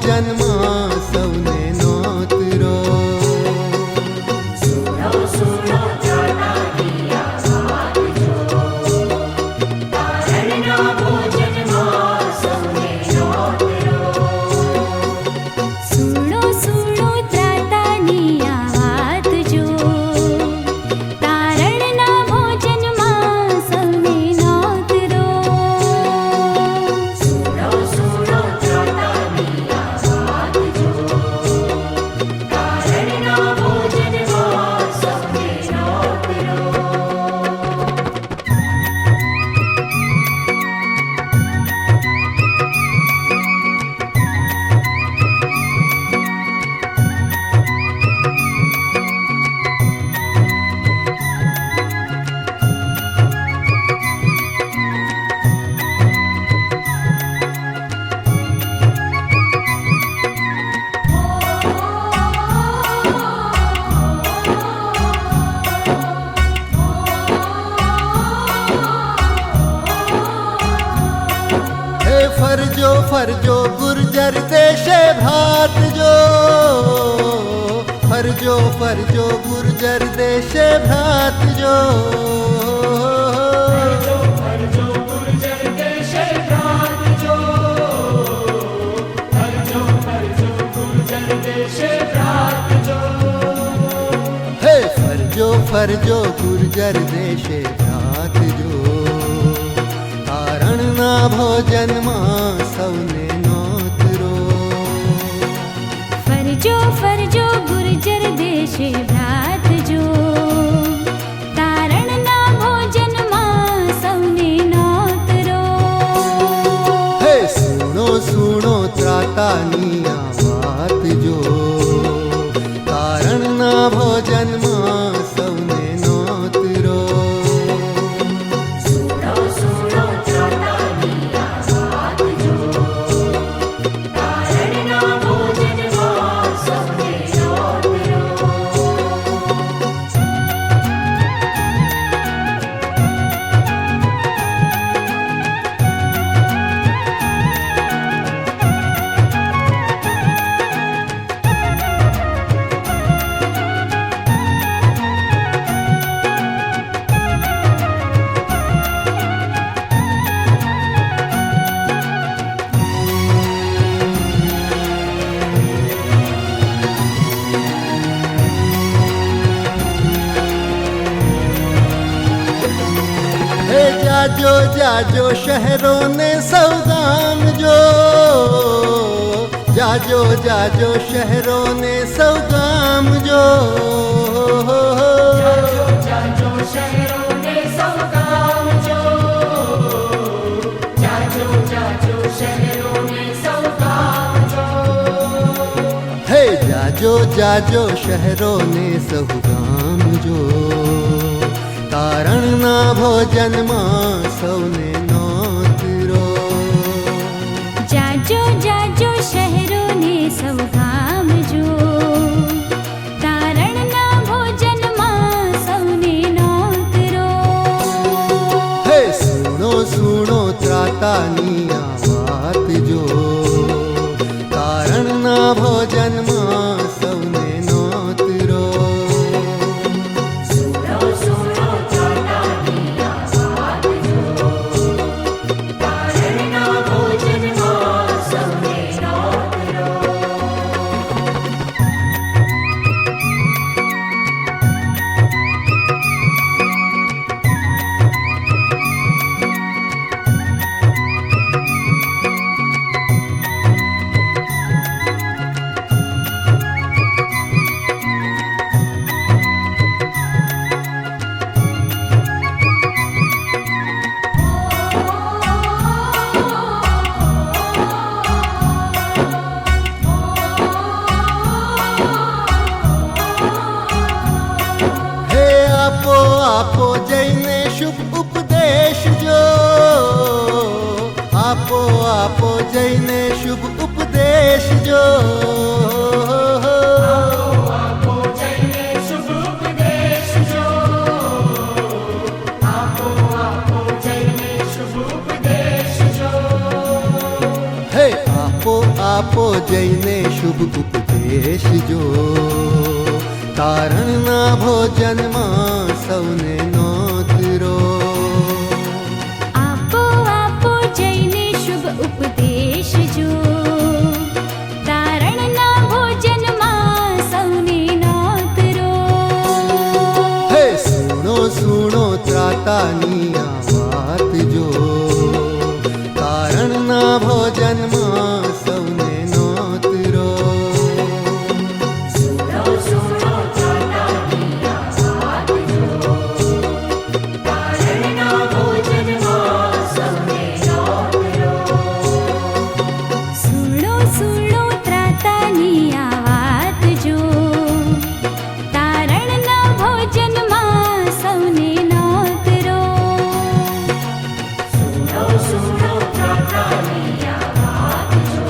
ભોજનમાં સૌને નોતરો. ફરજો ફરજો ગુર્જર દેશે ભ્રાતજો. ફરજો ફરજો ગુર્જર દેશે ભ્રાતજો. હે ફરજો ફરજો ગુર્જર દેશે ભ્રાતજો. તારણના ભોજનમાં સૌને નોતરો. ફરજો ફરજો ગુર્જર દેશે ભ્રાતજો. તારણના ભોજનમાં સૌને નોતરો. હે સુણો સુણો ત્રાતાની આ વાત જો. તારણના ભોજનમાં સૌને નોતરો. જાજો જાજો શહેરોને સૌ ગામજો. જાજો જાજો શહેરોને સૌ ગામજો. હે જાજો જાજો શહેરોને સૌ ગામજો. તારણના ભોજનમાં સૌને નોતરો. જાજો જાજો શહેરોને સૌ ગામજો. તારણના ભોજનમાં સૌને નોતરો. હે સુણો સુણો ત્રાતાની આ વાત જો. તારણના ભોજનમાં સૌને નોતરો. આપો જઈને શુભ ઉપદેશ જો. આપો આપો જઈને શુભ ઉપદેશ જો. હે આપો આપો જઈને શુભ ઉપદેશ જો, તારણના ભોજનમાં સૌને નોતરો. આપો આપો જઈને શુભ ઉપદેશ જો, તારણના ભોજનમાં સૌને નોતરો. હે સુણો સુણો ત્રાતાની આ વાત જો, તારણના ભોજનમાં સૌને નોતરો. સુણો સુણો ત્રાતાની આ વાત જો, તારણના ભોજનમાં સૌને નોતરો. સુણો સુણો ત્રાતાની આ વાત જો, તારણના ભોજનમાં સૌને નોતરો. સુણો સુણો ત્રાતાની આ વાત જો,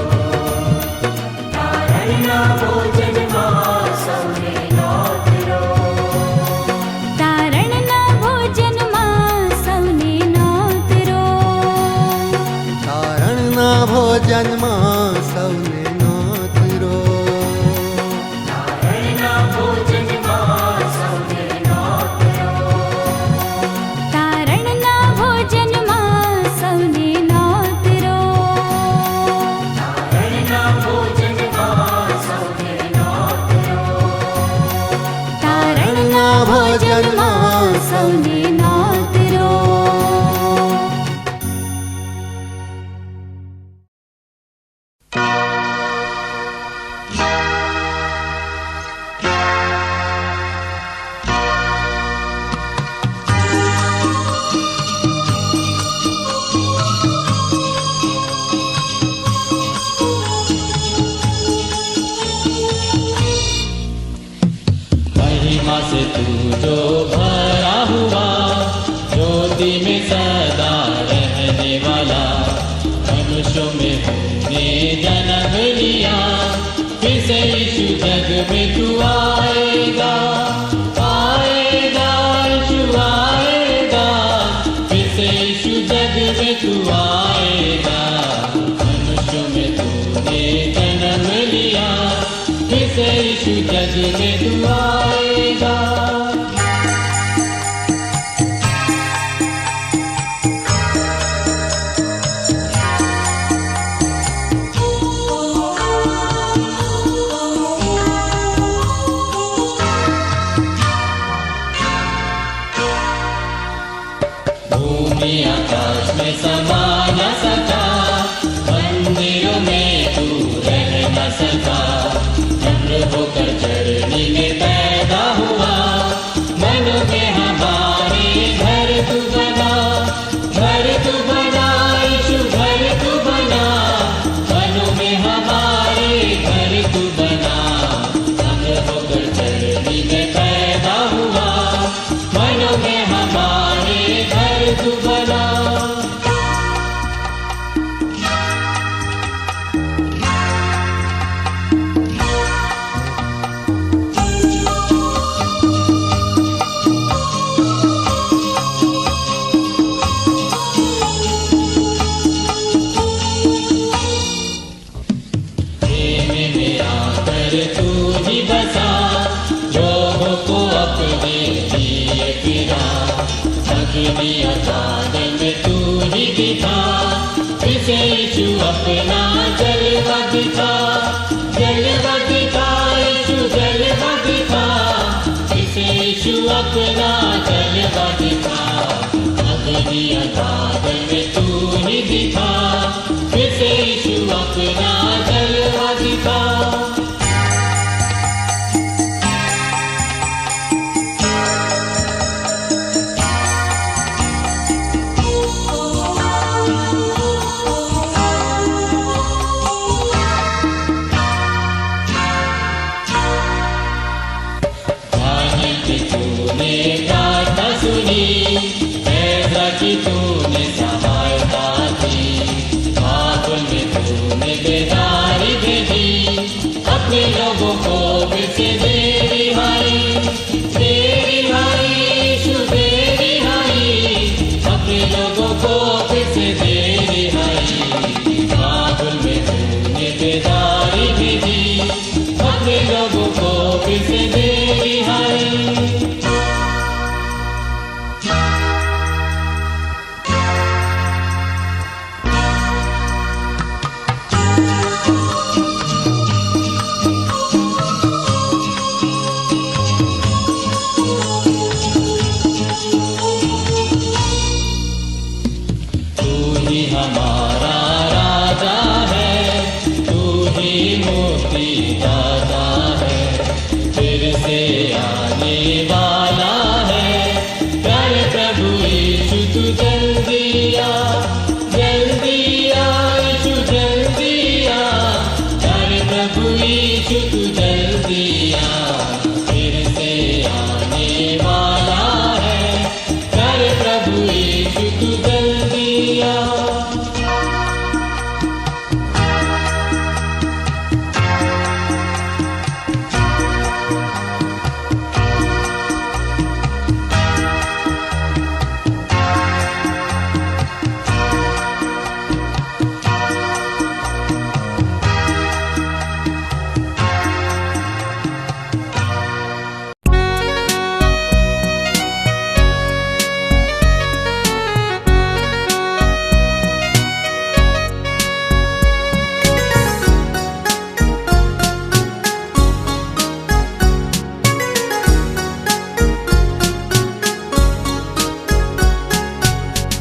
તારણના ભોજનમાં સૌને નોતરો. તારણના ભોજનમાં સૌને નોતરો. તારણના ભોજનમાં સૌને નોતરો. તારણના ભોજનમાં સૌને નોતરો. તારણના ભોજનમાં સૌને નોતરો. તારણના ભોજનમાં સૌને નોતરો. તારણના ભોજનમાં સૌને નોતરો. महिमा से तू जो भरा हुआ, ज्योति में सदा रहने वाला, मनुष्यों में होने जन्म लिया, फिर से यीशु जग में तू आएगा. आएगा यीशु आएगा, फिर से यीशु जग में तू आएगा. मनुष्यों में तूने जन्म लिया, फिर से यीशु जग में तू आएगा. भूमि आकाश में समा न सका, मंदिरों में तू रह न सका. चंद्र होकर चढ़नी में पैदा हुआ, मन में हमारे घर तू बना. घर तू बना यीशु, घर तू बना, मनो में हमारे घर तू बना. चंद्र होकर चढ़नी में पैदा हुआ, मनो में हमारे घर तू बना. प्रेम में आकर तू ही बसा, लोगों को अपने लिए फिरा. अग्नि और बादल में तू ही दिखा, फिर से यीशु अपना जलवा दिखा. जलवा दिखा यीशु, जलवा दिखा, फिर से यीशु अपना जलवा दिखा. अग्नि और बादल में तू ही दिखा, फिर से यीशु अपना जलवा दिखा. तूने प्रार्थना सुनी, ऐसा कि तूने सहायता की. बाबुल में तूने बेदारी भेजी, अपने लोगों को फिर से दे रिहाई. दे रिहाई यीशु, दे रिहाई, अपने लोगों को फिर से दे रिहाई. बाबुल में तूने से दे रिहाई। हमारा राजा है, तू ही मुक्ति दाता है, फिर से आने वाला है। प्यारे प्रभु यीशु तू जल्दी आ, जल्दी आ यीशु जल्दी आ। प्यारे प्रभु यीशु तू जल्दी आ, फिर से आने वाला है। प्यारे प्रभु यीशु तू जल्दी आ।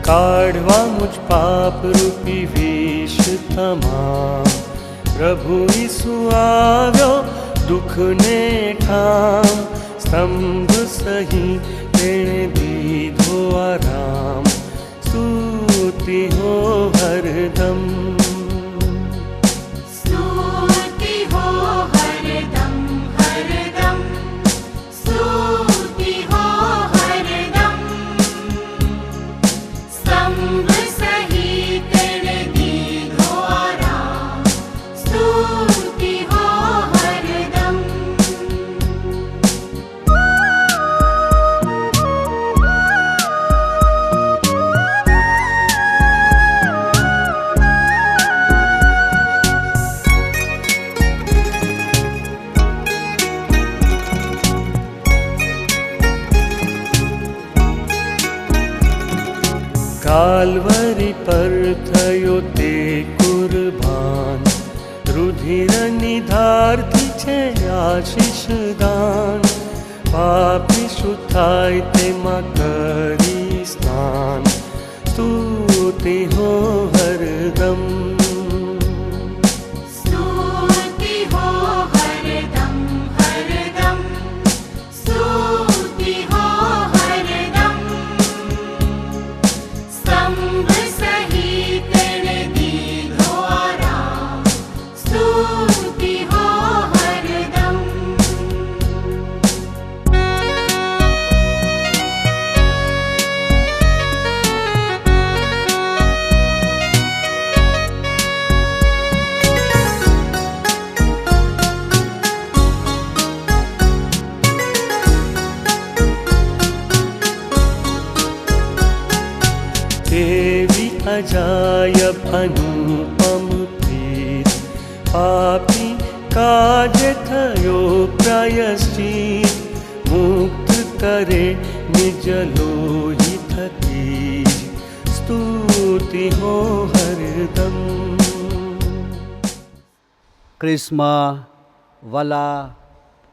કાઢવા મુજ પાપ રૂપી વેશ તમામ, પ્રભુ ઈસુ આવ્યો દુઃખને ઠામ, સ્તંભ સહી તેણે દીધો આરામ, સ્તુતિ હો હરદમ, સ્તુતિ હો હરદમ હરદમ, સ્તુતિ હો હરદમ, સ્તંભ સહિત તેણે દીધો આરામ, સ્તુતિ હો હરદમ. કાલ્વરી પર થયો તે કુરબાન, રુધિરની ધારથી છે આશીષ દાન, પાપી શું થાય તેમાં કરી સ્નાન, સ્તુતિ હો હરદમ, સ્તુતિ હો હરદમ હરદમ, સ્તુતિ હો હરદમ, સ્તંભ સહિત તેણે દીધો આરામ, સ્તુતિ હો હરદમ. તેવી અજાયબ અનુપમ પ્રીત, પાપી કાજે થયો પ્રાયશ્ચિત, મુક્ત કરે નિજ લોહી થકી, સ્તુતિ હો હરદમ. ક્રિસ્મા વાલા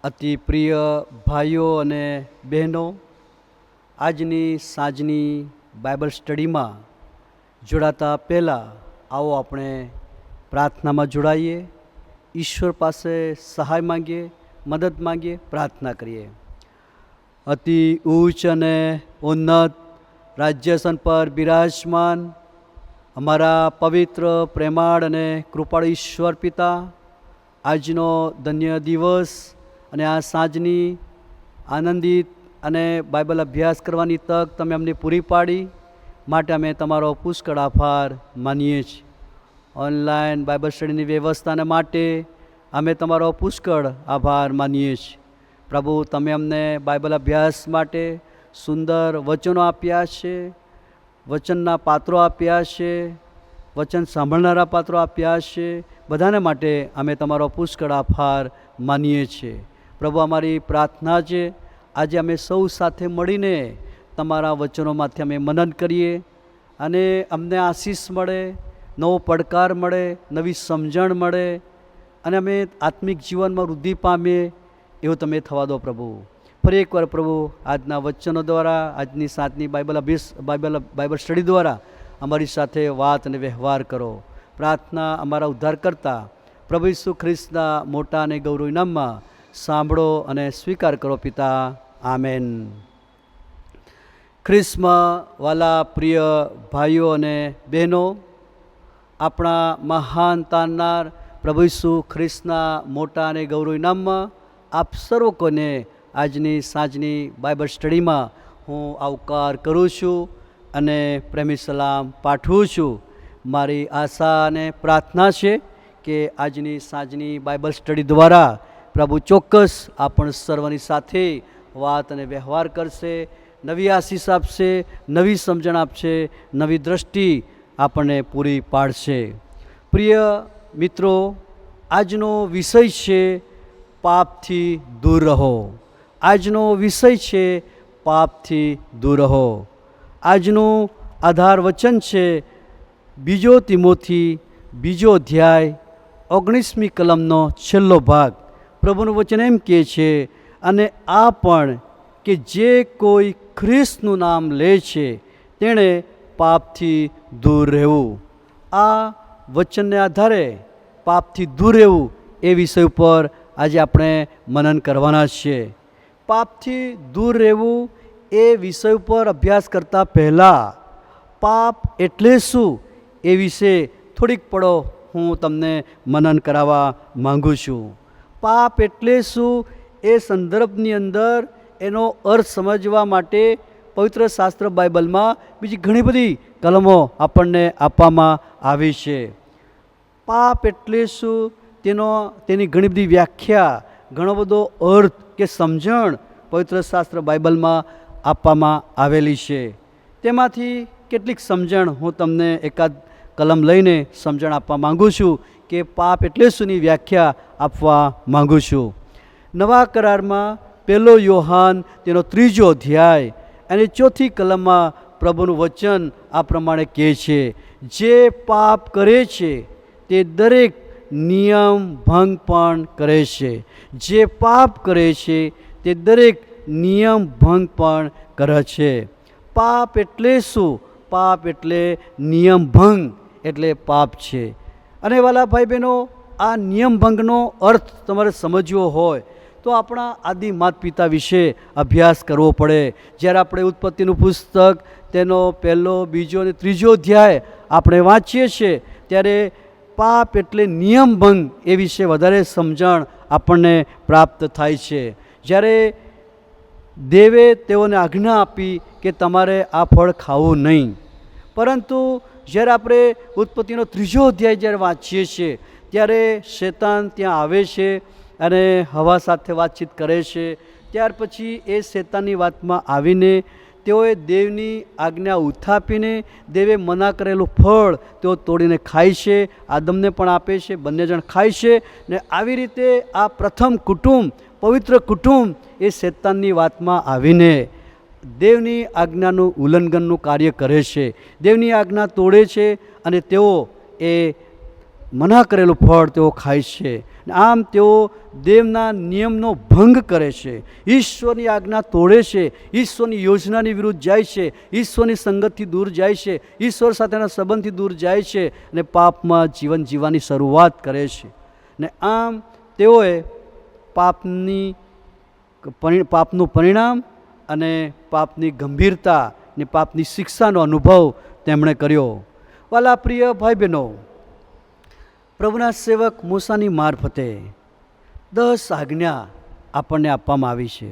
અતિ પ્રિય ભાઈઓ અને બહેનો, આજની સાંજની બાઇબલ સ્ટડીમાં જોડાતા પહેલાં આવો આપણે પ્રાર્થનામાં જોડાઈએ, ઈશ્વર પાસે સહાય માંગીએ, મદદ માંગીએ, પ્રાર્થના કરીએ. અતિ ઉચ્ચ અને ઉન્નત રાજ્યાસન પર બિરાજમાન અમારા પવિત્ર પ્રેમાળ અને કૃપાળુ ઈશ્વર પિતા, આજનો ધન્ય દિવસ અને આ સાંજની આનંદિત અને બાઇબલ અભ્યાસ કરવાની તક તમે અમને પૂરી પાડી, માટે અમે તમારો પુષ્કળ આભાર માનીએ છીએ. ઓનલાઈન બાઇબલ સ્ટડીની વ્યવસ્થાને માટે અમે તમારો પુષ્કળ આભાર માનીએ છીએ. પ્રભુ, તમે અમને બાઇબલ અભ્યાસ માટે સુંદર વચનો આપ્યા છે, વચનના પાત્રો આપ્યા છે, વચન સાંભળનારા પાત્રો આપ્યા છે. બધાને માટે અમે તમારો પુષ્કળ આભાર માનીએ છીએ. પ્રભુ, અમારી પ્રાર્થના છે આજે અમે સૌ સાથે મળીને તમારા વચનોમાંથી અમે મનન કરીએ અને અમને આશીષ મળે, નવો પડકાર મળે, નવી સમજણ મળે અને અમે આત્મિક જીવનમાં વૃદ્ધિ પામીએ એવું તમે થવા દો પ્રભુ. ફરી એકવાર પ્રભુ, આજના વચનો દ્વારા, આજની સાતની બાઇબલ સ્ટડી દ્વારા અમારી સાથે વાત અને વ્યવહાર કરો. પ્રાર્થના અમારા ઉદ્ધારકર્તા પ્રભુ ઈસુ ખ્રિસ્તના મોટા અને ગૌરવી નામમાં સાંભળો અને સ્વીકાર કરો પિતા. આમેન. ખ્રિસ્તમાં વાલા પ્રિય ભાઈઓ અને બહેનો, આપણા મહાન તારનાર પ્રભુ ઈસુ ખ્રિસ્તના મોટા અને ગૌરવી નામમાં આપ સર્વ કોને આજની સાંજની બાઇબલ સ્ટડીમાં હું આવકાર કરું છું અને પ્રેમી સલામ પાઠવું છું. મારી આશા અને પ્રાર્થના છે કે આજની સાંજની બાઇબલ સ્ટડી દ્વારા પ્રભુ ચોક્કસ આપણ સર્વની સાથે વાત અને વ્યવહાર કરશે, નવી આશીષ આપશે, નવી સમજણ આપશે, નવી દ્રષ્ટિ આપણને પૂરી પાડશે. પ્રિય મિત્રો, આજનો વિષય છે પાપથી દૂર રહો. આજનો વિષય છે પાપથી દૂર રહો. આજનું આધાર વચન છે 2 તિમોથી 2 અધ્યાય 19મી કલમનો છેલ્લો ભાગ. પ્રભુનું વચન એમ કહે છે, અને આ પણ કે જે કોઈ ખ્રિસ્તનું નામ લે છે તેણે પાપથી દૂર રહેવું. આ વચનને આધારે પાપથી દૂર રહેવું એ વિષય ઉપર આજે આપણે મનન કરવાના છીએ. પાપથી દૂર રહેવું એ વિષય ઉપર અભ્યાસ કરતાં પહેલાં પાપ એટલે શું એ વિશે થોડીક પળો હું તમને મનન કરાવવા માગું છું. પાપ એટલે શું એ સંદર્ભની અંદર એનો અર્થ સમજવા માટે પવિત્ર શાસ્ત્ર બાઇબલમાં બીજી ઘણી બધી કલમો આપણને આપવામાં આવી છે. પાપ એટલે શું તેની ઘણી બધી વ્યાખ્યા, ઘણો બધો અર્થ કે સમજણ પવિત્ર શાસ્ત્ર બાઇબલમાં આપવામાં આવેલી છે. તેમાંથી કેટલીક સમજણ હું તમને એકાદ કલમ લઈને સમજણ આપવા માગું છું કે પાપ એટલે શુંની વ્યાખ્યા આપવા માગું છું. નવા કરારમાં 1 યોહાન તેનો 3 અધ્યાય અને 4 કલમમાં પ્રભુનું વચન આ પ્રમાણે કહે છે, જે પાપ કરે છે તે દરેક નિયમ ભંગ પણ કરે છે. જે પાપ કરે છે તે દરેક નિયમ ભંગ પણ કરે છે. પાપ એટલે શું? પાપ એટલે નિયમ ભંગ એટલે પાપ છે. અને વાલા ભાઈ બહેનો, આ નિયમ ભંગનો અર્થ તમારે સમજવો હોય તો આપણા આદિ માતા પિતા વિશે અભ્યાસ કરવો પડે. જ્યારે આપણે ઉત્પત્તિનું પુસ્તક તેનો 1, 2 અને 3 અધ્યાય આપણે વાંચીએ છીએ ત્યારે પાપ એટલે નિયમ ભંગ એ વિશે વધારે સમજણ આપણને પ્રાપ્ત થાય છે. જ્યારે દેવે તેઓને આજ્ઞા આપી કે તમારે આ ફળ ખાવું નહીં, પરંતુ જ્યારે આપણે ઉત્પત્તિનો 3 અધ્યાય જ્યારે વાંચીએ છીએ ત્યારે શેતાન ત્યાં આવે છે અને હવા સાથે વાતચીત કરે છે. ત્યાર પછી એ શેતાનની વાતમાં આવીને તેઓએ દેવની આજ્ઞા ઉથાપીને દેવે મના કરેલું ફળ તેઓ તોડીને ખાય છે, આદમને પણ આપે છે, બંને જણ ખાય છે. ને આવી રીતે આ પ્રથમ કુટુંબ, પવિત્ર કુટુંબ એ શેતાનની વાતમાં આવીને દેવની આજ્ઞાનું ઉલ્લંઘનનું કાર્ય કરે છે, દેવની આજ્ઞા તોડે છે અને તેઓ એ મના કરેલું ફળ તેઓ ખાય છે. આમ તેઓ દેવના નિયમનો ભંગ કરે છે, ઈશ્વરની આજ્ઞા તોડે છે, ઈશ્વરની યોજનાની વિરુદ્ધ જાય છે, ઈશ્વરની સંગતથી દૂર જાય છે, ઈશ્વર સાથેના સંબંધથી દૂર જાય છે અને પાપમાં જીવન જીવવાની શરૂઆત કરે છે. ને આમ તેઓએ પાપનું પરિણામ અને પાપની ગંભીરતા ને પાપની શિક્ષાનો અનુભવ તેમણે કર્યો. વાલા પ્રિય ભાઈ બહેનો, પ્રભુના સેવક મૂસાની મારફતે 10 આજ્ઞા આપણને આપવામાં આવી છે.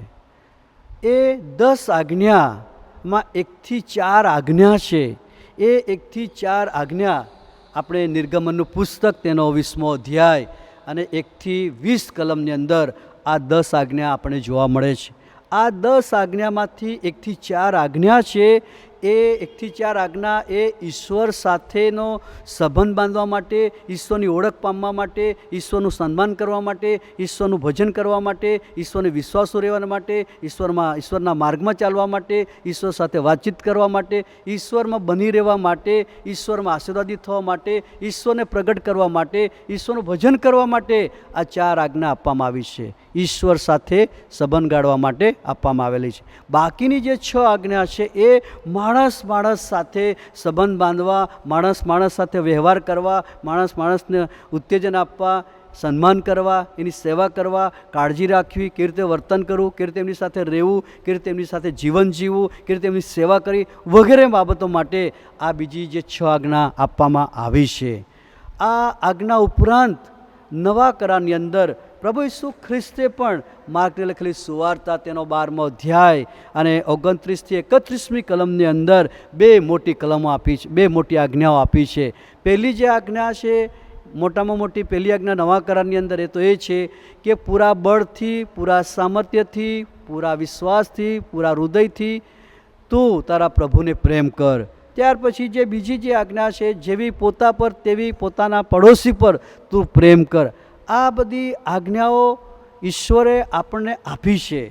એ 10 આજ્ઞામાં 1 થી 4 આજ્ઞા છે. એ 1 થી 4 આજ્ઞા આપણે નિર્ગમનનું પુસ્તક તેનો 20મો અધ્યાય અને 1 થી 20 કલમની અંદર આ 10 આજ્ઞા આપણને જોવા મળે છે. આ 10 આજ્ઞામાંથી 1 થી 4 આજ્ઞા છે એ 1 થી 4 આજ્ઞા એ ઈશ્વર સાથેનો સંબંધ બાંધવા માટે, ઈશ્વરની ઓળખ પામવા માટે, ઈશ્વરનું સન્માન કરવા માટે, ઈશ્વરનું ભજન કરવા માટે, ઈશ્વરને વિશ્વાસુ રહેવા માટે, ઈશ્વરના માર્ગમાં ચાલવા માટે, ઈશ્વર સાથે વાતચીત કરવા માટે, ઈશ્વરમાં બની રહેવા માટે, ઈશ્વરમાં આશીર્વાદિત થવા માટે, ઈશ્વરને પ્રગટ કરવા માટે, ઈશ્વરનું ભજન કરવા માટે આ 4 આજ્ઞા આપવામાં આવી છે. ઈશ્વર સાથે સંબંધ ગાળવા માટે આપવામાં આવેલી છે. બાકીની જે 6 આજ્ઞા છે એ માણસ સાથે સંબંધ બાંધવા, માણસ સાથે વ્યવહાર કરવા, માણસને ઉત્તેજન આપવા, સન્માન કરવા, એની સેવા કરવા, કાળજી રાખવી, કેવી રીતે વર્તન કરવું, કેવી રીતે એમની સાથે રહેવું, કેવી રીતે એમની સાથે જીવન જીવવું, કેવી રીતે એમની સેવા કરવી વગેરે બાબતો માટે આ બીજી જે 6 આજ્ઞા આપવામાં આવી છે. આ આજ્ઞા ઉપરાંત નવા કરારની અંદર પ્રભુ ઈસુ ખ્રિસ્તે પણ માર્કને લખેલી સુવાર્તા તેનો 12મો અધ્યાય અને 29 થી 31મી કલમની અંદર 2 મોટી કલમો આપી છે, 2 મોટી આજ્ઞાઓ આપી છે. પહેલી જે આજ્ઞા છે, મોટામાં મોટી પહેલી આજ્ઞા નવા કરારની અંદર એ તો એ છે કે પૂરા બળથી, પૂરા સામર્થ્યથી, પૂરા વિશ્વાસથી, પૂરા હૃદયથી તું તારા પ્રભુને પ્રેમ કર. ત્યાર પછી જે બીજી જે આજ્ઞા છે, જેવી પોતા પર તેવી પોતાના પડોશી પર તું પ્રેમ કર. આ બધી આજ્ઞાઓ ઈશ્વરે આપણને આપી છે.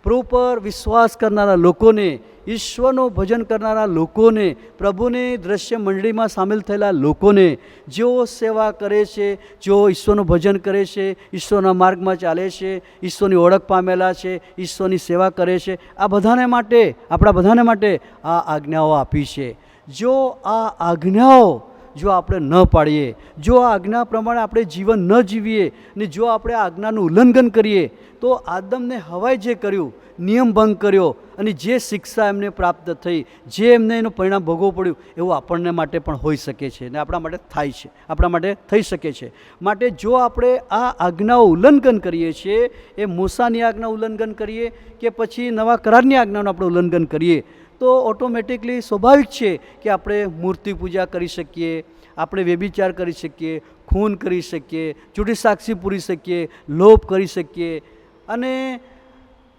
પ્રભુ પર વિશ્વાસ કરનારા લોકોને, ઈશ્વરનું ભજન કરનારા લોકોને, પ્રભુની દ્રશ્ય મંડળીમાં સામેલ થયેલા લોકોને, જેઓ સેવા કરે છે, જેઓ ઈશ્વરનું ભજન કરે છે, ઈશ્વરના માર્ગમાં ચાલે છે, ઈશ્વરની ઓળખ પામેલા છે, ઈશ્વરની સેવા કરે છે, આ બધાને માટે, આપણા બધાને માટે આ આજ્ઞાઓ આપી છે. જો આ આજ્ઞાઓ જો આપણે ન પાડીએ, જો આ આજ્ઞા પ્રમાણે આપણે જીવન ન જીવીએ ને જો આપણે આ આજ્ઞાનું ઉલ્લંઘન કરીએ તો આદમને હવાએ જે કર્યું, નિયમ ભંગ કર્યો અને જે શિક્ષા એમને પ્રાપ્ત થઈ, જે એમને એનું પરિણામ ભોગવવું પડ્યું, એવું આપણને માટે પણ હોઈ શકે છે ને આપણા માટે થાય છે, આપણા માટે થઈ શકે છે. માટે જો આપણે આ આજ્ઞાઓ ઉલ્લંઘન કરીએ છીએ, એ મૂસાની આજ્ઞા ઉલ્લંઘન કરીએ કે પછી નવા કરારની આજ્ઞાનું આપણે ઉલ્લંઘન કરીએ તો ઓટોમેટિકલી સ્વાભાવિક છે કે આપણે મૂર્તિ પૂજા કરી શકીએ, આપણે વ્યભિચાર કરી શકીએ, ખૂન કરી શકીએ, જૂઠી સાક્ષી પૂરી શકીએ, લોભ કરી શકીએ અને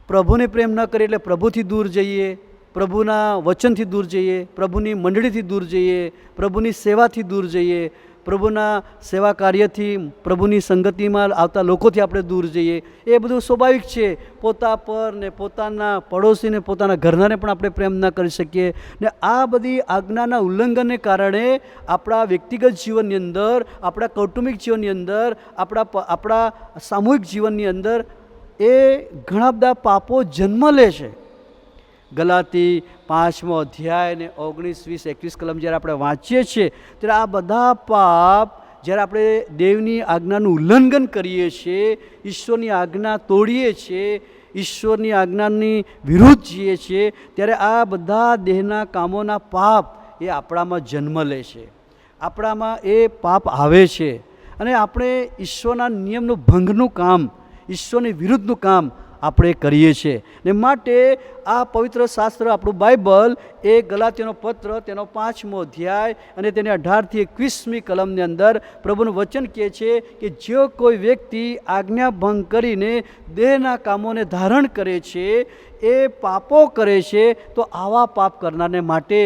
પ્રભુને પ્રેમ ન કરીએ એટલે પ્રભુથી દૂર જઈએ, પ્રભુના વચનથી દૂર જઈએ, પ્રભુની મંડળીથી દૂર જઈએ, પ્રભુની સેવાથી દૂર જઈએ, પ્રભુના સેવા કાર્યથી, પ્રભુની સંગતિમાં આવતા લોકોથી આપણે દૂર જઈએ. એ બધું સ્વાભાવિક છે. પોતા પર ને પોતાના પડોશીને, પોતાના ઘરનાને પણ આપણે પ્રેમ ન કરી શકીએ ને આ બધી આજ્ઞાના ઉલ્લંઘનને કારણે આપણા વ્યક્તિગત જીવનની અંદર, આપણા કૌટુંબિક જીવનની અંદર, આપણા સામૂહિક જીવનની અંદર એ ઘણા બધા પાપો જન્મ લે છે. ગલાતી 5મો અધ્યાય ને 19, 20, 21 કલમ જ્યારે આપણે વાંચીએ છીએ ત્યારે આ બધા પાપ, જ્યારે આપણે દેવની આજ્ઞાનું ઉલ્લંઘન કરીએ છીએ, ઈશ્વરની આજ્ઞા તોડીએ છીએ, ઈશ્વરની આજ્ઞાની વિરુદ્ધ જઈએ છીએ, ત્યારે આ બધા દેહના કામોના પાપ એ આપણામાં જન્મ લે છે, આપણામાં એ પાપ આવે છે અને આપણે ઈશ્વરના નિયમનું ભંગનું કામ, ઈશ્વરની વિરુદ્ધનું કામ આપણે કરીએ છીએ. ને માટે આ પવિત્ર શાસ્ત્ર, આપણું બાઇબલ, એ ગલાતીનો પત્ર તેનો 5મો અધ્યાય અને તેની 18 થી 21મી કલમની અંદર પ્રભુનું વચન કહે છે કે જો કોઈ વ્યક્તિ આજ્ઞા ભંગ કરીને દેહના કામોને ધારણ કરે છે, એ પાપો કરે છે, તો આવા પાપ કરનારને માટે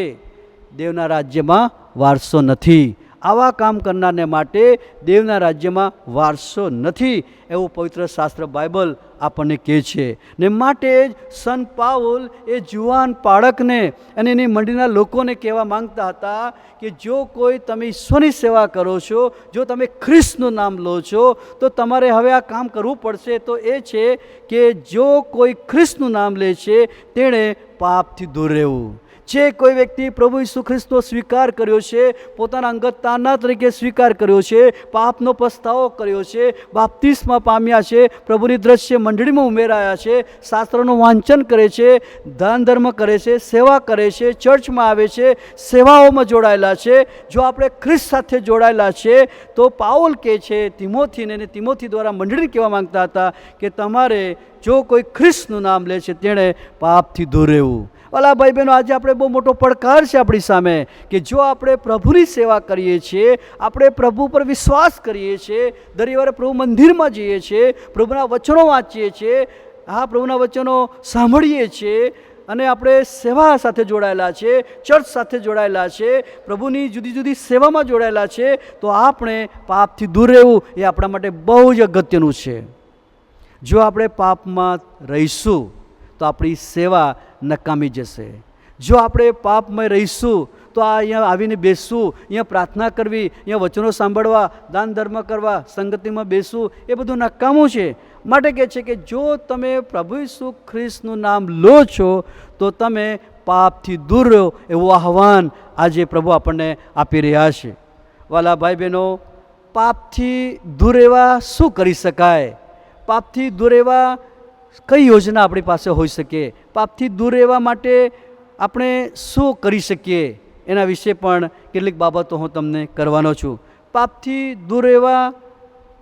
દેવના રાજ્યમાં વારસો નથી. આવા કામ કરનારને માટે દેવના રાજ્યમાં વારસો નથી, એવું પવિત્ર શાસ્ત્ર બાઇબલ આપણને કહે છે. ને માટે જ સંત પાઉલ એ જુવાન બાળકને અને એની મંડળીના લોકોને કહેવા માંગતા હતા કે જો કોઈ તમે ઈશ્વરની સેવા કરો છો, જો તમે ખ્રિસ્તનું નામ લો છો, તો તમારે હવે આ કામ કરવું પડશે. તો એ છે કે જો કોઈ ખ્રિસ્તનું નામ લે છે તેણે પાપથી દૂર રહેવું. જે કોઈ વ્યક્તિ પ્રભુ ઈસુ ખ્રિસ્તનો સ્વીકાર કર્યો છે, પોતાના અંગત તારણા તરીકે સ્વીકાર કર્યો છે, પાપનો પસ્તાવો કર્યો છે, બાપ્તિસ્મા પામ્યા છે, પ્રભુની દ્રશ્ય મંડળીમાં ઉમેરાયા છે, શાસ્ત્રનું વાંચન કરે છે, દાન ધર્મ કરે છે, સેવા કરે છે, ચર્ચમાં આવે છે, સેવાઓમાં જોડાયેલા છે, જો આપણે ખ્રિસ્ત સાથે જોડાયેલા છે તો પાઉલ કહે છે તિમોથીને, અને તિમોથી દ્વારા મંડળીને કહેવા માંગતા હતા કે તમારે જો કોઈ ખ્રિસ્તનું નામ લે છે તેણે પાપથી દૂર રહેવું. વાલા ભાઈ બહેનો, આજે આપણે બહુ મોટો પડકાર છે આપણી સામે કે જો આપણે પ્રભુની સેવા કરીએ છીએ, આપણે પ્રભુ પર વિશ્વાસ કરીએ છીએ, દરેક વાર પ્રભુ મંદિરમાં જઈએ છીએ, પ્રભુના વચનો વાંચીએ છીએ, પ્રભુના વચનો સાંભળીએ છીએ અને આપણે સેવા સાથે જોડાયેલા છે, ચર્ચ સાથે જોડાયેલા છે, પ્રભુની જુદી જુદી સેવામાં જોડાયેલા છે, તો આપણે પાપથી દૂર રહેવું એ આપણા માટે બહુ જ અગત્યનું છે. જો આપણે પાપમાં રહીશું તો આપણી સેવા નકામી જશે. જો આપણે પાપમાં રહીશું તો અહીંયા આવીને બેસવું, અહીંયા પ્રાર્થના કરવી, અહીંયા વચનો સાંભળવા, દાન ધર્મ કરવા, સંગતિમાં બેસવું એ બધું નકામું છે. માટે કહે છે કે જો તમે પ્રભુ ઈસુ ખ્રિસ્તનું નામ લો છો તો તમે પાપથી દૂર રહો, એવું આહવાન આજે પ્રભુ આપણને આપી રહ્યા છે. વાલા ભાઈ બહેનો, પાપથી દૂર રહેવા શું કરી શકાય? પાપથી દૂર રહેવા કઈ યોજના આપણી પાસે હોઈ શકે? પાપથી દૂર રહેવા માટે આપણે શું કરી શકીએ? એના વિશે પણ કેટલીક બાબતો હું તમને કરવાનો છું. પાપથી દૂર રહેવા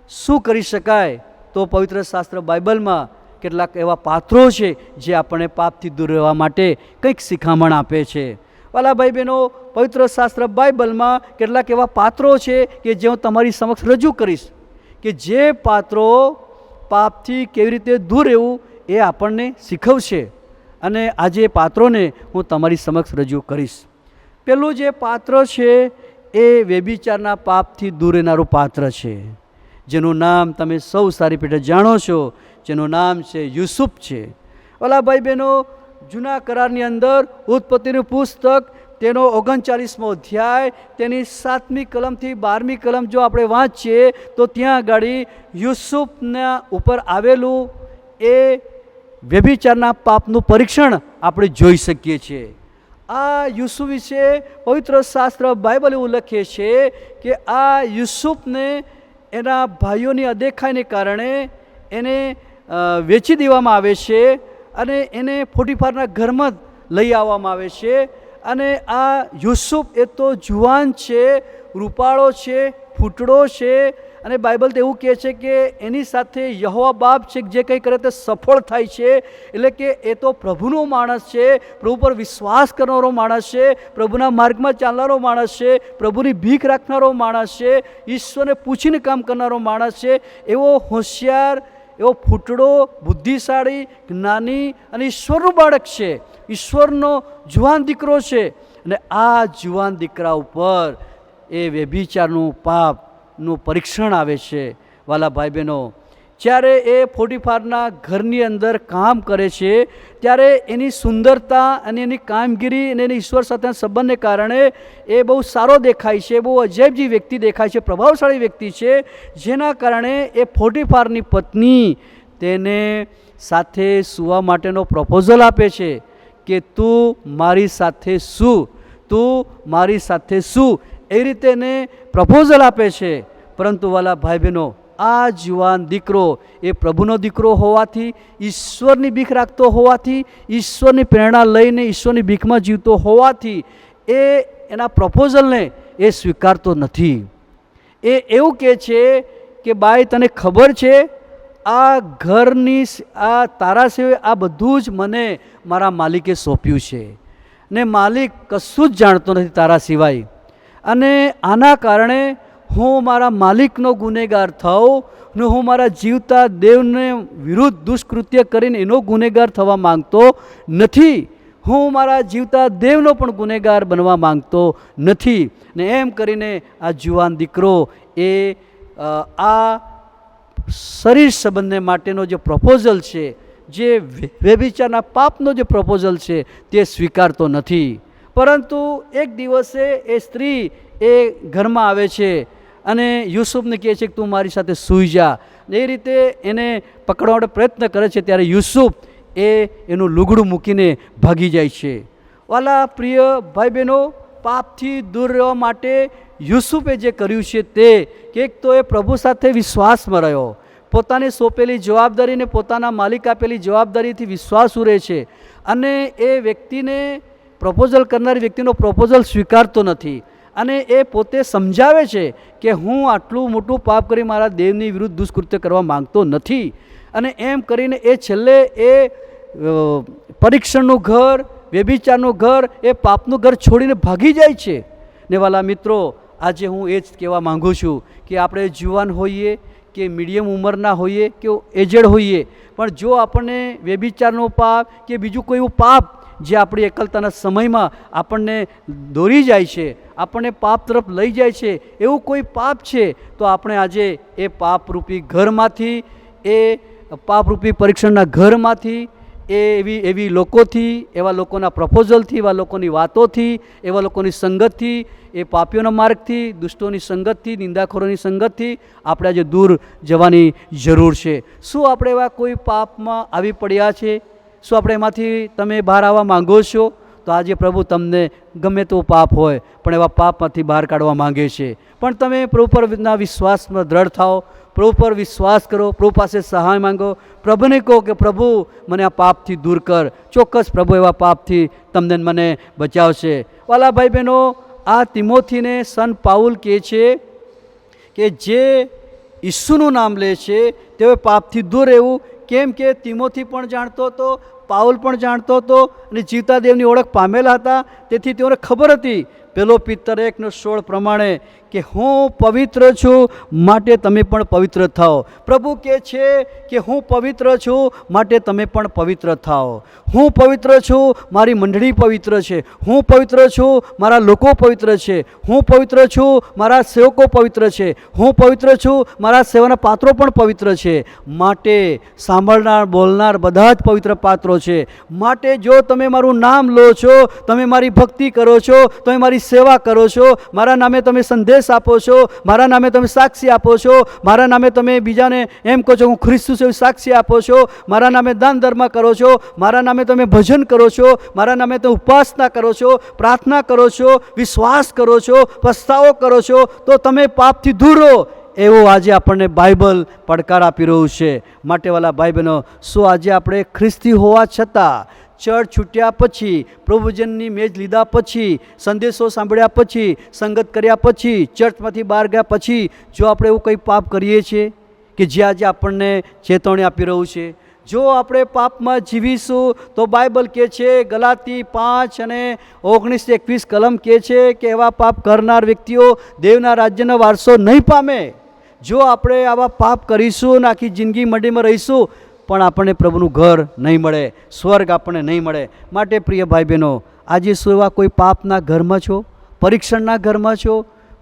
શું કરી શકાય? તો પવિત્ર શાસ્ત્ર બાઇબલમાં કેટલાક એવા પાત્રો છે જે આપણને પાપથી દૂર રહેવા માટે કંઈક શિખામણ આપે છે. વાલા ભાઈ બહેનો, પવિત્ર શાસ્ત્ર બાઇબલમાં કેટલાક એવા પાત્રો છે કે જે હું તમારી સમક્ષ રજૂ કરીશ, કે જે પાત્રો પાપથી કેવી રીતે દૂર રહેવું એ આપણને શીખવશે. અને આજે એ પાત્રોને હું તમારી સમક્ષ રજૂ કરીશ. પેલું જે પાત્ર છે એ વ્યભિચારના પાપથી દૂર રહેનારું પાત્ર છે, જેનું નામ તમે સૌ સારી રીતે જાણો છો, જેનું નામ છે યુસુફ છે. ઓલા ભાઈ બહેનો, જૂના કરારની અંદર ઉત્પત્તિનું પુસ્તક તેનો 39મો અધ્યાય તેની 7મી કલમથી 12મી કલમ જો આપણે વાંચીએ તો ત્યાં આગળ યુસુફના ઉપર આવેલું એ વ્યભિચારના પાપનું પરીક્ષણ આપણે જોઈ શકીએ છીએ. આ યુસુફ વિશે પવિત્ર શાસ્ત્ર બાઇબલ એવું લખે છે કે આ યુસુફને એના ભાઈઓની અદેખાઈને કારણે એને વેચી દેવામાં આવે છે અને એને પોટીફારના ઘરમાં લઈ આવવામાં આવે છે. અને આ યુસુફ એ તો જુવાન છે, રૂપાળો છે, ફૂટડો છે, અને બાઇબલ તો એવું કહે છે કે એની સાથે યહોવા બાપ છે જે કંઈ કરે તે સફળ થાય છે. એટલે કે એ તો પ્રભુનો માણસ છે, પ્રભુ પર વિશ્વાસ કરનારો માણસ છે, પ્રભુના માર્ગમાં ચાલનારો માણસ છે, પ્રભુની ભીખ રાખનારો માણસ છે, ઈશ્વરને પૂછીને કામ કરનારો માણસ છે. એવો હોશિયાર, એવો ફૂટડો, બુદ્ધિશાળી, જ્ઞાની અને ઈશ્વરનું બાળક છે, ઈશ્વરનો જુવાન દીકરો છે. અને આ જુવાન દીકરા ઉપર એ વ્યભિચારનું પાપનું પરીક્ષણ આવે છે. વાલા ભાઈ બહેનો, જ્યારે એ પોટીફારના ઘરની અંદર કામ કરે છે ત્યારે એની સુંદરતા અને એની કામગીરી અને એની ઈશ્વર સાથેના સંબંધને કારણે એ બહુ સારો દેખાય છે, બહુ અજાયબજી વ્યક્તિ દેખાય છે, પ્રભાવશાળી વ્યક્તિ છે. જેના કારણે એ પોટીફારની પત્ની તેને સાથે સૂવા માટેનો પ્રપોઝલ આપે છે કે તું મારી સાથે સૂ, તું મારી સાથે સૂ, એ રીતે એને પ્રપોઝલ આપે છે. પરંતુ વાલા ભાઈ બહેનો, આ જુવાન દીકરો એ પ્રભુનો દીકરો હોવાથી, ઈશ્વરની ભીખ રાખતો હોવાથી, ઈશ્વરની પ્રેરણા લઈને ઈશ્વરની ભીખમાં જીવતો હોવાથી એ એના પ્રપોઝલને એ સ્વીકારતો નથી. એ એવું કહે છે કે બાઈ, તને ખબર છે આ ઘરની, આ તારા સિવાય આ બધું જ મને મારા માલિકે સોંપ્યું છે ને માલિક કશું જ જાણતો નથી તારા સિવાય. અને આના કારણે હું મારા માલિકનો ગુનેગાર થાઉં ને હું મારા જીવતા દેવને વિરુદ્ધ દુષ્કૃત્ય કરીને એનો ગુનેગાર થવા માંગતો નથી. હું મારા જીવતા દેવનો પણ ગુનેગાર બનવા માંગતો નથી. ને એમ કરીને આ જુવાન દીકરો એ આ શરીર સંબંધને માટેનો જે પ્રપોઝલ છે, જે વ્યભિચારના પાપનો જે પ્રપોઝલ છે તે સ્વીકારતો નથી. પરંતુ એક દિવસે એ સ્ત્રી એ ઘરમાં આવે છે અને યુસુફને કહે છે કે તું મારી સાથે સૂઈ જા. એ રીતે એને પકડવા માટે પ્રયત્ન કરે છે ત્યારે યુસુફ એ એનું લુગડું મૂકીને ભાગી જાય છે. વાલા પ્રિય ભાઈ બહેનો, પાપથી દૂર રહેવા માટે યુસુફે જે કર્યું છે તે કે એક તો એ પ્રભુ સાથે વિશ્વાસમાં રહ્યો, પોતાની સોંપેલી જવાબદારીને પોતાના માલિક આપેલી જવાબદારીથી વિશ્વાસુ રહે છે અને એ વ્યક્તિને પ્રપોઝલ કરનારી વ્યક્તિનો પ્રપોઝલ સ્વીકારતો નથી. અને એ પોતે સમજાવે છે કે હું આટલું મોટું પાપ કરી મારા દેવની વિરુદ્ધ દુષ્કૃત્ય કરવા માંગતો નથી. અને એમ કરીને એ છેલ્લે એ પરીક્ષણનું ઘર, વ્યભિચારનું ઘર, એ પાપનું ઘર છોડીને ભાગી જાય છે. ને વાલા મિત્રો, આજે હું એ જ કહેવા માગું છું કે આપણે જુવાન હોઈએ કે મીડિયમ ઉંમરના હોઈએ કે એજેડ હોઈએ, પણ જો આપણને વ્યભિચારનો પાપ કે બીજું કોઈ પાપ જે આપણી એકલતાના સમયમાં આપણને દોરી જાય છે, આપણને પાપ તરફ લઈ જાય છે, એવું કોઈ પાપ છે તો આપણે આજે એ પાપરૂપી ઘરમાંથી, એ પાપરૂપી પરીક્ષણના ઘરમાંથી, એવી લોકોથી, એવા લોકોના પ્રપોઝલથી, એવા લોકોની વાતોથી, એવા લોકોની સંગતથી, એ પાપીઓના માર્ગથી, દુષ્ટોની સંગતથી, નિંદાખોરોની સંગતથી આપણે આજે દૂર જવાની જરૂર છે. શું આપણે એવા કોઈ પાપમાં આવી પડ્યા છે? શું આપણે એમાંથી તમે બહાર આવવા માંગો છો? તો આજે પ્રભુ તમને ગમે તેવો પાપ હોય પણ એવા પાપમાંથી બહાર કાઢવા માંગે છે. પણ તમે પ્રભુ પરના વિશ્વાસમાં દ્રઢ થાઓ, પ્રભુ પર વિશ્વાસ કરો, પ્રભુ પાસે સહાય માંગો, પ્રભુને કહો કે પ્રભુ મને આ પાપથી દૂર કર. ચોક્કસ પ્રભુ એવા પાપથી તમને મને બચાવશે. વાલા ભાઈ બહેનો, આ તિમોથીને સંત પાઉલ કહે છે કે જે ઈસુનું નામ લે છે તેઓ પાપથી દૂર રહેવું. કેમ કે તિમોથી પણ જાણતો હતો, પાઉલ પણ જાણતો હતો અને જીવતા દેવની ઓળખ પામેલા હતા. તેથી તેઓને ખબર હતી પેલો પિત્તર 1:16 પ્રમાણે કે હું પવિત્ર છું માટે તમે પણ પવિત્ર થાઓ. પ્રભુ કહે છે કે હું પવિત્ર છું માટે તમે પણ પવિત્ર થાઓ. હું પવિત્ર છું, મારી મંડળી પવિત્ર છે. હું પવિત્ર છું, મારા લોકો પવિત્ર છે. હું પવિત્ર છું, મારા સેવકો પવિત્ર છે. હું પવિત્ર છું, મારા સેવાના પાત્રો પણ પવિત્ર છે. માટે સાંભળનાર, બોલનાર બધા જ પવિત્ર પાત્રો છે. માટે જો તમે મારું નામ લો છો, તમે મારી ભક્તિ કરો છો, તમે મારી સેવા કરો છો, મારા નામે તમે સંદેશ આપો છો, મારા નામે તમે સાક્ષી આપો છો, મારા નામે તમે બીજાને એમ કહો છો હું ખ્રિસ્તુ છું સાક્ષી આપો છો, મારા નામે દાન ધર્મ કરો છો, મારા નામે તમે ભજન કરો છો, મારા નામે તમે ઉપાસના કરો છો, પ્રાર્થના કરો છો, વિશ્વાસ કરો છો, પસ્તાવો કરો છો, તો તમે પાપથી દૂર રહો. એવું આજે આપણને બાઇબલ પડકાર આપી રહ્યું છે. માટે વાલા ભાઈ બહેનો, શું આજે આપણે ખ્રિસ્તી હોવા છતાં, ચર્ચ છૂટ્યા પછી, પ્રભુજનની મેજ લીધા પછી, સંદેશો સાંભળ્યા પછી, સંગત કર્યા પછી, ચર્ચમાંથી બહાર ગયા પછી જો આપણે એવું કંઈ પાપ કરીએ છીએ કે જે આજે આપણને ચેતવણી આપી રહ્યું છે? જો આપણે પાપમાં જીવીશું તો બાઇબલ કહે છે, ગલાતી 5 અને 19-21 કલમ કહે છે કે એવા પાપ કરનાર વ્યક્તિઓ દેવના રાજ્યનો વારસો નહીં પામે. જો આપણે આવા પાપ કરીશું ને આખી જિંદગી મંડીમાં રહીશું પણ આપણને પ્રભુનું ઘર નહીં મળે, સ્વર્ગ આપણને નહીં મળે. માટે પ્રિય ભાઈ બહેનો, આજે શું એવા કોઈ પાપના ઘરમાં છો, પરીક્ષણના ઘરમાં છો,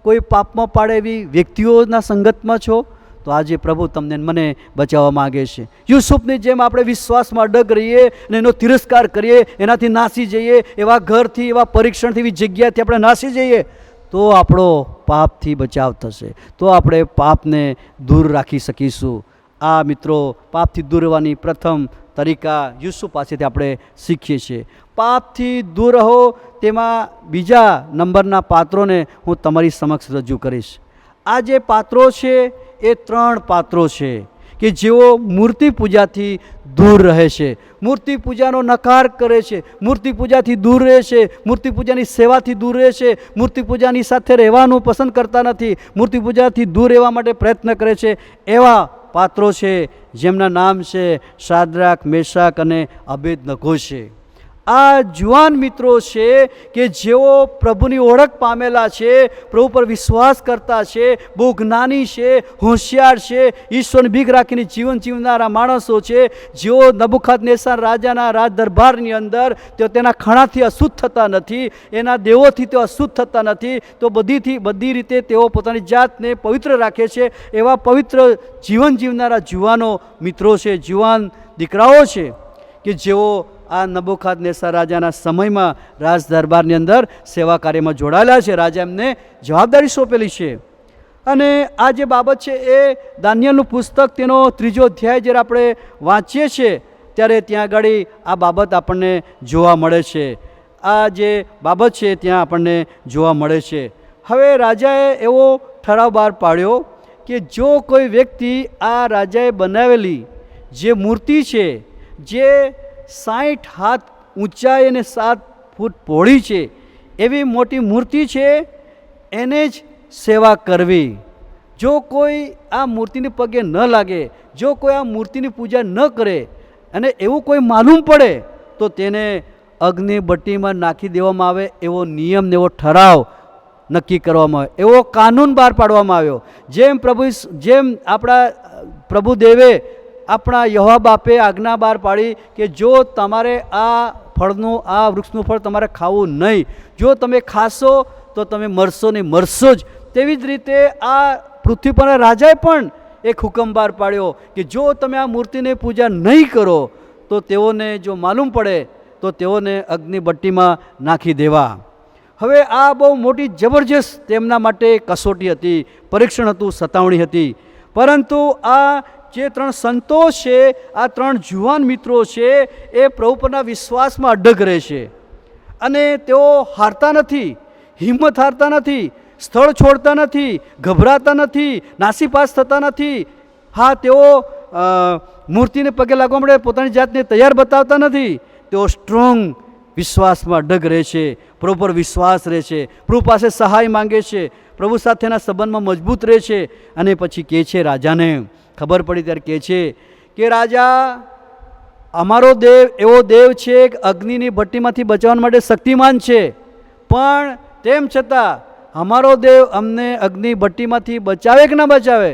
કોઈ પાપમાં પાડે એવી વ્યક્તિઓના સંગતમાં છો? તો આજે પ્રભુ તમને મને બચાવવા માગે છે. યુસુફની જેમ આપણે વિશ્વાસમાં અડગ રહીએ અને એનો તિરસ્કાર કરીએ, એનાથી નાસી જઈએ, એવા ઘરથી, એવા પરીક્ષણથી, એવી જગ્યાથી આપણે નાસી જઈએ તો આપણો પાપથી બચાવ થશે, તો આપણે પાપને દૂર રાખી શકીશું. આ મિત્રો, પાપથી દૂર રહેવાની પ્રથમ તરીકા યુસુફ પાસેથી આપણે શીખીએ છીએ. પાપથી દૂર રહો તેમાં બીજા નંબરના પાત્રોને હું તમારી સમક્ષ રજૂ કરીશ. આ જે પાત્રો છે એ 3 પાત્રો છે કે જેઓ મૂર્તિ પૂજાથી દૂર રહે છે, મૂર્તિ પૂજાનો નકાર કરે છે, મૂર્તિ પૂજાથી દૂર રહે છે, મૂર્તિ પૂજાની સેવાથી દૂર રહે છે, મૂર્તિ પૂજાની સાથે રહેવાનું પસંદ કરતા નથી, મૂર્તિ પૂજાથી દૂર રહેવા માટે પ્રયત્ન કરે છે. એવા પાત્રો છે જેમના નામ છે શાદ્રાક, મેશાક અને અબેદનગો છે. આ જુવાન મિત્રો છે કે જેઓ પ્રભુની ઓળખ પામેલા છે, પ્રભુ પર વિશ્વાસ કરતા છે, બહુ જ્ઞાની છે, હોશિયાર છે, ઈશ્વરની બીક રાખીને જીવન જીવનારા માણસો છે, જેઓ નબુખાદનેસર રાજાના રાજ દરબારની અંદર તેઓ તેના ખણાથી અશુદ્ધ થતા નથી, એના દેવોથી તેઓ અશુદ્ધ થતા નથી, તો બધી રીતે તેઓ પોતાની જાતને પવિત્ર રાખે છે. એવા પવિત્ર જીવન જીવનારા જુવાનો મિત્રો છે, જુવાન દીકરાઓ છે કે જેઓ આ નબુખાદનેસર રાજાના સમયમાં રાજ દરબારની અંદર સેવા કાર્યમાં જોડાયેલા છે. રાજા એમને જવાબદારી સોંપેલી છે. અને આ જે બાબત છે એ દાનિયેલનું પુસ્તક તેનો 3જો અધ્યાય જ્યારે આપણે વાંચીએ છીએ ત્યારે ત્યાં આગળ આ બાબત આપણને જોવા મળે છે. આ જે બાબત છે ત્યાં આપણને જોવા મળે છે. હવે રાજાએ એવો ઠરાવ બહાર પાડ્યો કે જો કોઈ વ્યક્તિ આ રાજાએ બનાવેલી જે મૂર્તિ છે, જે 60 હાથ ઊંચાઈ અને 7 ફૂટ પહોળી છે, એવી મોટી મૂર્તિ છે, એને જ સેવા કરવી. જો કોઈ આ મૂર્તિની પગે ન લાગે, જો કોઈ આ મૂર્તિની પૂજા ન કરે અને એવું કોઈ માલુમ પડે તો તેને અગ્નિ ભઠ્ઠીમાં નાખી દેવામાં આવે, એવો નિયમ ને એવો ઠરાવ નક્કી કરવામાં આવ્યો, એવો કાનૂન બહાર પાડવામાં આવ્યો. જેમ આપણા પ્રભુદેવે, આપણા યહોવા બાપે આજ્ઞા બહાર પાડી કે જો તમારે આ ફળનું આ વૃક્ષનું ફળ તમારે ખાવું નહીં, જો તમે ખાશો તો તમે મરશો ને મરશો જ. તેવી જ રીતે આ પૃથ્વી પરના રાજાએ પણ એક હુકમ બહાર પાડ્યો કે જો તમે આ મૂર્તિની પૂજા નહીં કરો તો તેઓને જો માલુમ પડે તો તેઓને અગ્નિભટ્ટીમાં નાખી દેવા. હવે આ બહુ મોટી જબરજસ્ત તેમના માટે કસોટી હતી, પરીક્ષણ હતું, સતાવણી હતી. પરંતુ આ જે 3 સંતો છે, આ 3 જુવાન મિત્રો છે, એ પ્રભુ પરના વિશ્વાસમાં અડગ રહે છે અને તેઓ હારતા નથી, હિંમત હારતા નથી, સ્થળ છોડતા નથી, ગભરાતા નથી, નાસીપાસ થતા નથી. હા, તેઓ મૂર્તિને પગે લાગવા માટે પોતાની જાતને તૈયાર બતાવતા નથી, તેઓ સ્ટ્રોંગ વિશ્વાસમાં અડગ રહે છે, પ્રભુ પર વિશ્વાસ રહે છે, પ્રભુ પાસે સહાય માંગે છે, પ્રભુ સાથેના સંબંધમાં મજબૂત રહે છે. અને પછી કહે છે, રાજાને ખબર પડી ત્યારે કહે છે કે રાજા, અમારો દેવ એવો દેવ છે કે અગ્નિની ભઠ્ઠીમાંથી બચાવવા માટે શક્તિમાન છે, પણ તેમ છતાં અમારો દેવ અમને અગ્નિ ભઠ્ઠીમાંથી બચાવે કે ના બચાવે,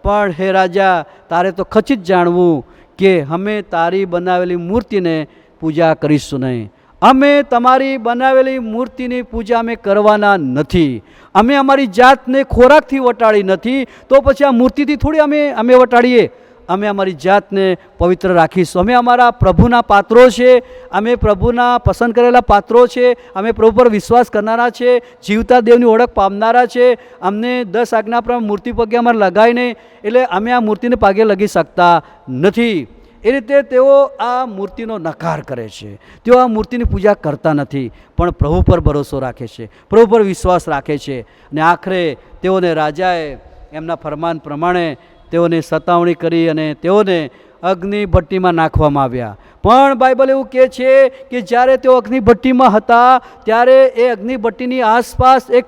પણ હે રાજા, તારે તો ખચિત જાણવું કે અમે તારી બનાવેલી મૂર્તિને પૂજા કરીશું નહીં. અમે તમારી બનાવેલી મૂર્તિની પૂજા અમે કરવાના નથી. અમે અમારી જાતને ખોરાકથી વટાળી નથી, તો પછી આ મૂર્તિથી થોડી અમે વટાડીએ. અમે અમારી જાતને પવિત્ર રાખીશું. અમે અમારા પ્રભુના પાત્રો છે, અમે પ્રભુના પસંદ કરેલા પાત્રો છે, અમે પ્રભુ પર વિશ્વાસ કરનારા છે, જીવતા દેવની ઓળખ પામનારા છે. અમને 10 આજ્ઞા પ્રમાણે મૂર્તિ પગે અમારે લગાય નહીં, એટલે અમે આ મૂર્તિને પગે લગી શકતા નથી. એ રીતે તેઓ આ મૂર્તિનો નકાર કરે છે, તેઓ આ મૂર્તિની પૂજા કરતા નથી, પણ પ્રભુ પર ભરોસો રાખે છે, પ્રભુ પર વિશ્વાસ રાખે છે. અને આખરે તેઓને રાજાએ એમના ફરમાન પ્રમાણે તેઓને સતાવણી કરી અને તેઓને અગ્નિ ભઠ્ઠીમાં નાખવામાં આવ્યા. પણ બાઇબલ એવું કહે છે કે જ્યારે તેઓ અગ્નિ ભઠ્ઠીમાં હતા ત્યારે એ અગ્નિ ભઠ્ઠીની આસપાસ એક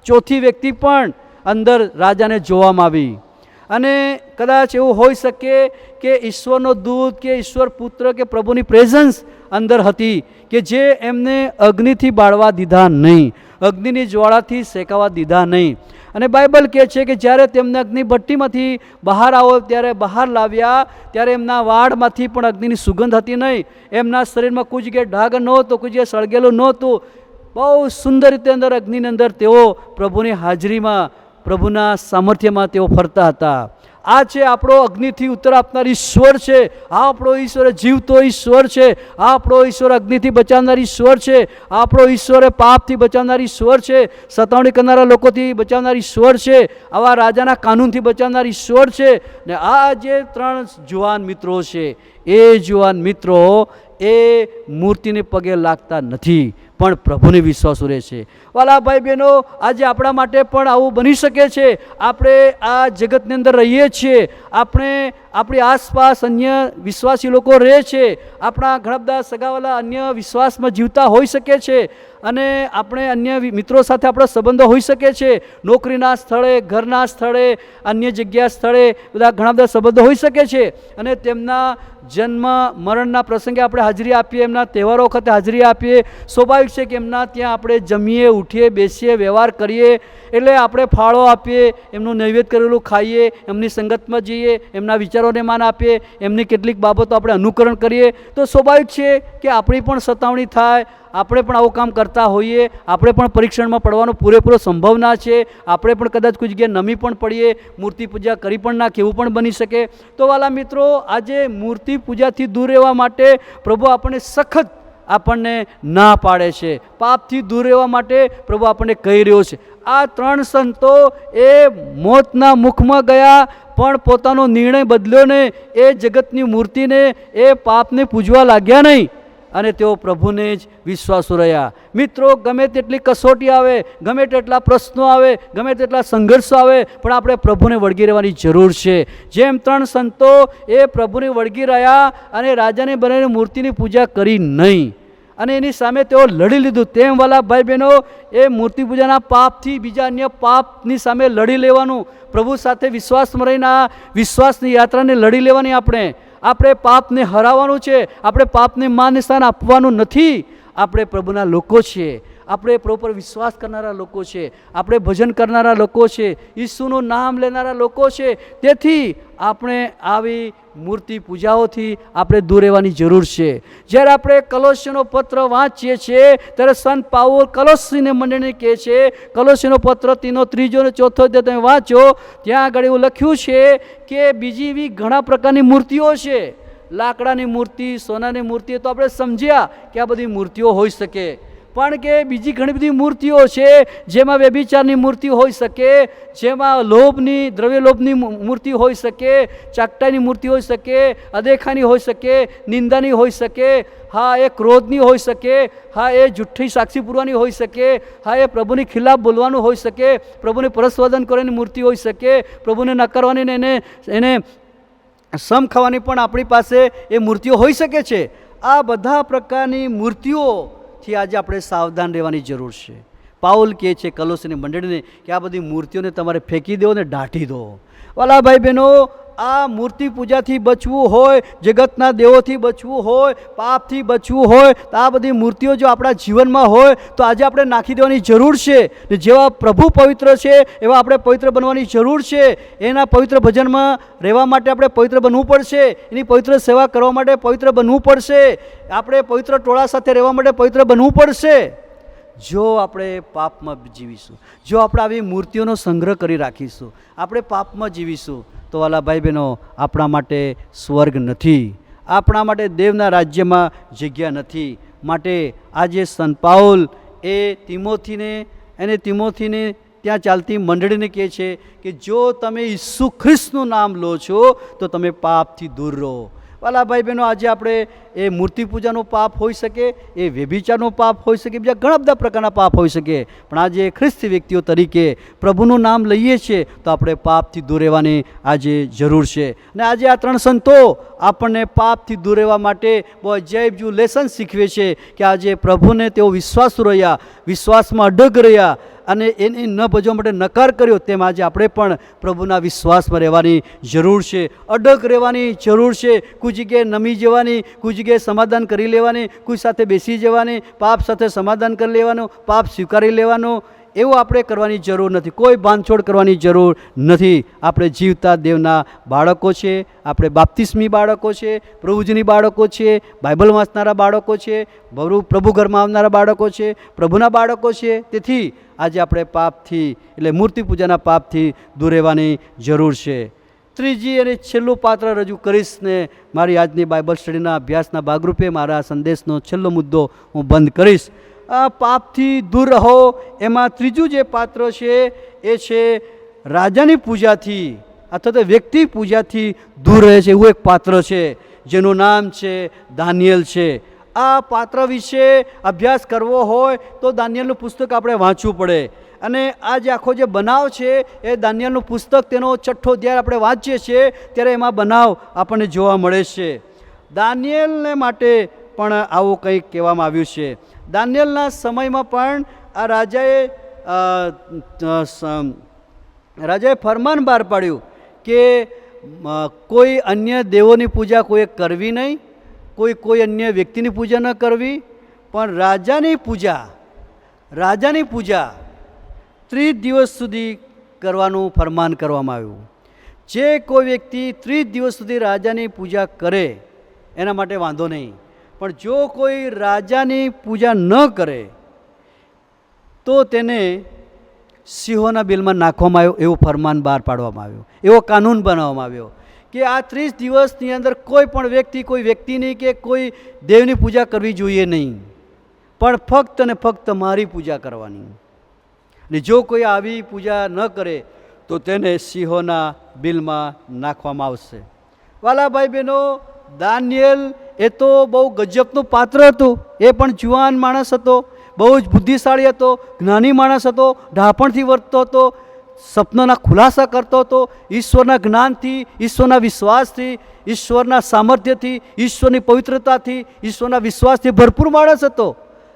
ચોથી વ્યક્તિ પણ અંદર રાજાને જોવામાં આવી. અને કદાચ એવું હોઈ શકે કે ઈશ્વરનો દૂત કે ઈશ્વર પુત્ર કે પ્રભુની પ્રેઝન્સ અંદર હતી કે જે એમને અગ્નિથી બાળવા દીધા નહીં, અગ્નિની જ્વાળાથી શેકાવા દીધા નહીં. અને બાઇબલ કહે છે કે જ્યારે તેમને અગ્નિ ભઠ્ઠીમાંથી બહાર આવો ત્યારે બહાર લાવ્યા ત્યારે એમના વાળમાંથી પણ અગ્નિની સુગંધ હતી નહીં, એમના શરીરમાં કોઈ જગ્યાએ ડાઘ નહોતો, કોઈ જગ્યાએ સળગેલું નહોતું. બહુ સુંદર રીતે અંદર અગ્નિની અંદર તેઓ પ્રભુની હાજરીમાં, પ્રભુના સામર્થ્યમાં તેઓ ફરતા હતા. આ છે આપણો અગ્નિથી ઉત્તર આપનાર ઈશ્વર છે, આ આપણો ઈશ્વર જીવતો ઈશ્વર છે, આ આપણો ઈશ્વર અગ્નિથી બચાવનાર ઈશ્વર છે, આપણો ઈશ્વર પાપથી બચાવનાર ઈશ્વર છે, સતાવણી કરનારા લોકોથી બચાવનાર ઈશ્વર છે, આવા રાજાના કાનૂનથી બચાવનાર ઈશ્વર છે. ને આ જે 3 જુવાન મિત્રો છે, એ જુવાન મિત્રો એ મૂર્તિને પગે લાગતા નથી, પણ પ્રભુને વિશ્વાસુ રહે છે. વાલા ભાઈ બહેનો, આજે આપણા માટે પણ આવું બની શકે છે. આપણે આ જગતની અંદર રહીએ છીએ, આપણે આપણી આસપાસ અન્ય વિશ્વાસી લોકો રહે છે, આપણા ઘણા બધા સગાવાલા અન્ય વિશ્વાસમાં જીવતા હોઈ શકે છે, અને આપણે અન્ય મિત્રો સાથે આપણા સંબંધો હોઈ શકે છે, નોકરીના સ્થળે, ઘરના સ્થળે, અન્ય જગ્યા સ્થળે બધા ઘણા બધા સંબંધો હોઈ શકે છે. અને તેમના જન્મ મરણના પ્રસંગે આપણે હાજરી આપીએ, એમના તહેવારો વખતે હાજરી આપીએ. સ્વાભાવિક છે કે એમના ત્યાં આપણે જમીએ, ઉઠીએ, બેસીએ, વ્યવહાર કરીએ, એટલે આપણે ફાળો આપીએ, એમનું નૈવેદ્ય કરેલું ખાઈએ, એમની સંગતમાં જઈએ, એમના વિચારોને માન આપીએ, એમની કેટલીક બાબતો આપણે અનુકરણ કરીએ. તો સ્વાભાવિક છે કે આપણી પણ સતાવણી થાય, આપણે પણ આવું કામ કરતા હોઈએ, આપણે પણ પરીક્ષણમાં પડવાનો પૂરેપૂરો સંભાવના છે, આપણે પણ કદાચ કોઈ જગ્યાએ નમી પણ પડીએ, મૂર્તિ પૂજા કરી પણ નાખીએ, એવું પણ બની શકે. તો વાલા મિત્રો, આજે મૂર્તિ પૂજાથી દૂર રહેવા માટે પ્રભુ આપણને સખત આપણને ના પાડે છે, પાપથી દૂર રહેવા માટે પ્રભુ આપણને કહી રહ્યો છે. આ 3 સંતો એ મોતના મુખમાં ગયા પણ પોતાનો નિર્ણય બદલ્યો ને, એ જગતની મૂર્તિને, એ પાપને પૂજવા લાગ્યા નહીં, અને તેઓ પ્રભુને જ વિશ્વાસુ રહ્યા. મિત્રો, ગમે તેટલી કસોટી આવે, ગમે તેટલા પ્રશ્નો આવે, ગમે તેટલા સંઘર્ષો આવે, પણ આપણે પ્રભુને વળગી રહેવાની જરૂર છે. જેમ 3 સંતો એ પ્રભુને વળગી રહ્યા અને રાજાને બનાવીને મૂર્તિની પૂજા કરી નહીં અને એની સામે તેઓ લડી લીધું, તેમ વાલા ભાઈ બહેનો, એ મૂર્તિ પૂજાના પાપથી, બીજા અન્ય પાપની સામે લડી લેવાનું, પ્રભુ સાથે વિશ્વાસમાં રહીને આ વિશ્વાસની યાત્રાને લડી લેવાની. આપણે પાપને હરાવવાનું છે, આપણે પાપને માન સ્થાન આપવાનું નથી. આપણે પ્રભુના લોકો છીએ, આપણે પ્રભુ પર વિશ્વાસ કરનારા લોકો છે, આપણે ભજન કરનારા લોકો છે, ઈસુનું નામ લેનારા લોકો છે. તેથી આપણે આવી મૂર્તિ પૂજાઓથી આપણે દૂર રહેવાની જરૂર છે. જ્યારે આપણે કલોસ્યનો પત્ર વાંચીએ છીએ ત્યારે સંત પાઉલ કલોસ્યને મંડળીને કહે છે, કલોસ્યનો પત્ર 3 અને 4 તમે વાંચો, ત્યાં આગળ એવું લખ્યું છે કે બીજી એવી ઘણા પ્રકારની મૂર્તિઓ છે. લાકડાની મૂર્તિ, સોનાની મૂર્તિ, તો આપણે સમજ્યા કે આ બધી મૂર્તિઓ હોઈ શકે, પણ કે બીજી ઘણી બધી મૂર્તિઓ છે જેમાં વ્યભિચારની મૂર્તિ હોઈ શકે, જેમાં લોભની, દ્રવ્ય લોભની મૂર્તિ હોઈ શકે, ચાકટાની મૂર્તિ હોઈ શકે, અદેખાની હોઈ શકે, નિંદાની હોઈ શકે, હા એ ક્રોધની હોઈ શકે, હા એ જુઠ્ઠી સાક્ષી પૂરવાની હોઈ શકે, હા એ પ્રભુની ખિલાફ બોલવાનું હોઈ શકે, પ્રભુને પરસ્વદન કરવાની મૂર્તિ હોઈ શકે, પ્રભુને નકારવાની ને એને સમ ખાવાની પણ આપણી પાસે એ મૂર્તિઓ હોઈ શકે છે. આ બધા પ્રકારની મૂર્તિઓથી આજે આપણે સાવધાન રહેવાની જરૂર છે. પાઉલ કહે છે કલોસ્યની મંડળીને કે આ બધી મૂર્તિઓને તમારે ફેંકી દો ને દાટી દો. વાલા ભાઈ બહેનો, આ મૂર્તિ પૂજાથી બચવું હોય, જગતના દેવોથી બચવું હોય, પાપથી બચવું હોય, તો આ બધી મૂર્તિઓ જો આપણા જીવનમાં હોય તો આજે આપણે નાખી દેવાની જરૂર છે. જેવા પ્રભુ પવિત્ર છે એવા આપણે પવિત્ર બનવાની જરૂર છે. એના પવિત્ર ભજનમાં રહેવા માટે આપણે પવિત્ર બનવું પડશે, એની પવિત્ર સેવા કરવા માટે પવિત્ર બનવું પડશે, આપણે પવિત્ર ટોળા સાથે રહેવા માટે પવિત્ર બનવું પડશે. જો આપણે પાપમાં જીવીશું, જો આપણે આવી મૂર્તિઓનો સંગ્રહ કરી રાખીશું, આપણે પાપમાં જીવીશું, તો વાલા ભાઈ બહેનો, આપણા માટે સ્વર્ગ નથી, આપણા માટે દેવના રાજ્યમાં જગ્યા નથી. માટે આજે સંત પાઉલ એ તિમોથીને ત્યાં ચાલતી મંડળીને કહે છે કે જો તમે ઈસુ ખ્રિસ્તનું નામ લો છો તો તમે પાપથી દૂર રહો. વાલા ભાઈ બહેનો, આજે આપણે એ મૂર્તિ પૂજાનો પાપ હોઈ શકે, એ વ્યભિચારનો પાપ હોઈ શકે, બીજા ઘણા બધા પ્રકારના પાપ હોઈ શકે, પણ આજે ખ્રિસ્તી વ્યક્તિઓ તરીકે પ્રભુનું નામ લઈએ છીએ તો આપણે પાપથી દૂર રહેવાની આજે જરૂર છે. અને આજે આ 3 સંતો આપણને પાપથી દૂર રહેવા માટે બહુ અજાયબ જેવું લેસન શીખવે છે કે આજે પ્રભુને તેઓ વિશ્વાસુ રહ્યા, વિશ્વાસમાં અડગ રહ્યા અને એને ન ભજવા માટે નકાર કર્યો. તેમ આજે આપણે પણ પ્રભુના વિશ્વાસમાં રહેવાની જરૂર છે, અડગ રહેવાની જરૂર છે. કોઈ જગ્યાએ નમી જવાની, કોઈ જગ્યાએ સમાધાન કરી લેવાની, કોઈ સાથે બેસી જવાની, પાપ સાથે સમાધાન કરી લેવાનું, પાપ સ્વીકારી લેવાનું, એવું આપણે કરવાની જરૂર નથી. કોઈ બાંધછોડ કરવાની જરૂર નથી. આપણે જીવતા દેવના બાળકો છે, આપણે બાપ્તિસ્મી બાળકો છે, પ્રભુજીની બાળકો છે, બાઇબલ વાંચનારા બાળકો છે, પ્રભુ ઘરમાં આવનારા બાળકો છે, પ્રભુના બાળકો છે. તેથી આજે આપણે પાપથી, એટલે મૂર્તિ પૂજાના પાપથી દૂર રહેવાની જરૂર છે. ત્રીજી અને છેલ્લું પાત્ર રજૂ કરીશ ને મારી આજની બાઇબલ સ્ટડીના અભ્યાસના ભાગરૂપે મારા સંદેશનો છેલ્લો મુદ્દો હું બંધ કરીશ. આ પાપથી દૂર રહો, એમાં ત્રીજું જે પાત્ર છે એ છે રાજાની પૂજાથી અથવા તો વ્યક્તિ પૂજાથી દૂર રહે છે એવું એક પાત્ર છે જેનું નામ છે દાનિયેલ છે. આ પાત્ર વિશે અભ્યાસ કરવો હોય તો દાનિયેલનું પુસ્તક આપણે વાંચવું પડે. અને આ જે આખો જે બનાવ છે એ દાનિયેલનું પુસ્તક, તેનો 6થો અધ્યાય આપણે વાંચીએ છીએ ત્યારે એમાં બનાવ આપણને જોવા મળે છે. દાનિયેલને માટે પણ આવું કંઈક કહેવામાં આવ્યું છે. દાનિયેલના સમયમાં પણ આ રાજાએ ફરમાન બહાર પાડ્યું કે કોઈ અન્ય દેવોની પૂજા કોઈએ કરવી નહીં, કોઈ અન્ય વ્યક્તિની પૂજા ન કરવી, પણ રાજાની પૂજા 30 દિવસ સુધી કરવાનું ફરમાન કરવામાં આવ્યું. જે કોઈ વ્યક્તિ 30 દિવસ સુધી રાજાની પૂજા કરે એના માટે વાંધો નહીં, પણ જો કોઈ રાજાની પૂજા ન કરે તો તેને સિંહોના બિલમાં નાખવામાં આવ્યો, એવું ફરમાન બહાર પાડવામાં આવ્યું, એવો કાનૂન બનાવવામાં આવ્યો કે આ 30 દિવસની અંદર કોઈ પણ વ્યક્તિ, કોઈ વ્યક્તિની કે કોઈ દેવની પૂજા કરવી જોઈએ નહીં, પણ ફક્ત અને ફક્ત મારી પૂજા કરવાની. ને જો કોઈ આવી પૂજા ન કરે તો તેને સિંહોના બિલમાં નાખવામાં આવશે. વાલા ભાઈ બહેનો, દાનિયેલ એ તો બહુ ગજબનું પાત્ર હતું. એ પણ જુવાન માણસ હતો, બહુ જ બુદ્ધિશાળી હતો, જ્ઞાની માણસ હતો, ડાપણથી વર્તતો હતો, સપનાના ખુલાસા કરતો હતો, ઈશ્વરના જ્ઞાનથી, ઈશ્વરના વિશ્વાસથી, ઈશ્વરના સામર્થ્યથી, ઈશ્વરની પવિત્રતાથી, ઈશ્વરના વિશ્વાસથી ભરપૂર માણસ હતો